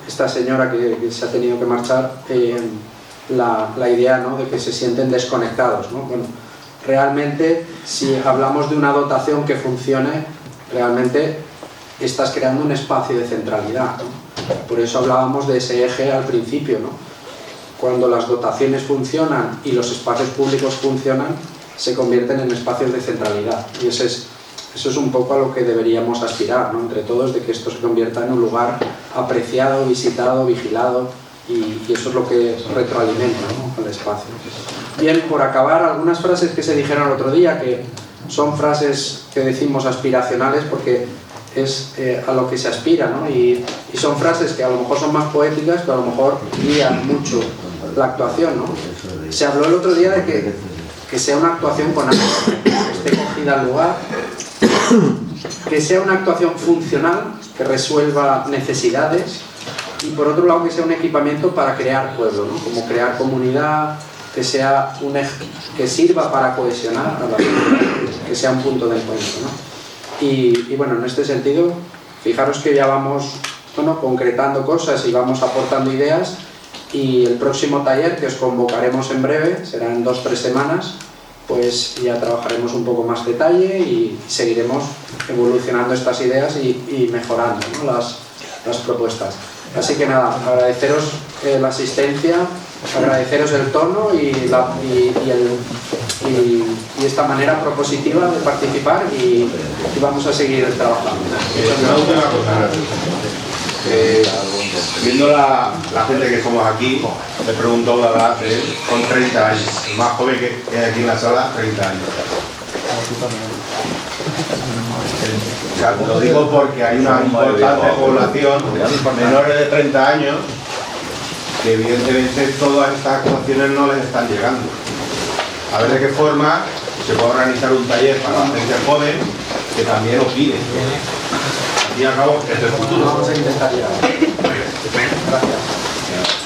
esta señora que se ha tenido que marchar, la idea, ¿no? De que se sienten desconectados, ¿no? Bueno, realmente si hablamos de una dotación que funcione, realmente estás creando un espacio de centralidad, ¿no? Por eso hablábamos de ese eje al principio, ¿no? Cuando las dotaciones funcionan y los espacios públicos funcionan, se convierten en espacios de centralidad, y eso es un poco a lo que deberíamos aspirar, ¿no? Entre todos, de que esto se convierta en un lugar apreciado, visitado, vigilado, y eso es lo que retroalimenta, ¿no? El espacio. Bien, por acabar, algunas frases que se dijeron el otro día, que son frases que decimos aspiracionales porque es a lo que se aspira, ¿no? Y son frases que a lo mejor son más poéticas, pero a lo mejor guían mucho la actuación, ¿no? Se habló el otro día de que sea una actuación con algo, que esté cogida al lugar, que sea una actuación funcional, que resuelva necesidades, y por otro lado que sea un equipamiento para crear pueblo, ¿no? Como crear comunidad, que sea que sirva para cohesionar a la gente, que sea un punto de encuentro, ¿no? Y bueno, en este sentido, fijaros que ya vamos, bueno, concretando cosas y vamos aportando ideas, y el próximo taller que os convocaremos en breve, será en 2 o 3 semanas, pues ya trabajaremos un poco más detalle y seguiremos evolucionando estas ideas y mejorando, ¿no? las propuestas. Así que nada, agradeceros la asistencia, agradeceros el tono y esta manera propositiva de participar, y vamos a seguir trabajando. Una última cosa. Viendo la gente que somos aquí, me preguntó la edad con 30 años, el más joven que hay aquí en la sala, 30 años. O sea, lo digo porque hay una importante población menores de 30 años que evidentemente todas estas actuaciones no les están llegando. A ver de qué forma se puede organizar un taller para la gente joven que también opine. fin y al cabo es el futuro. Vamos a intentar llegar. Gracias.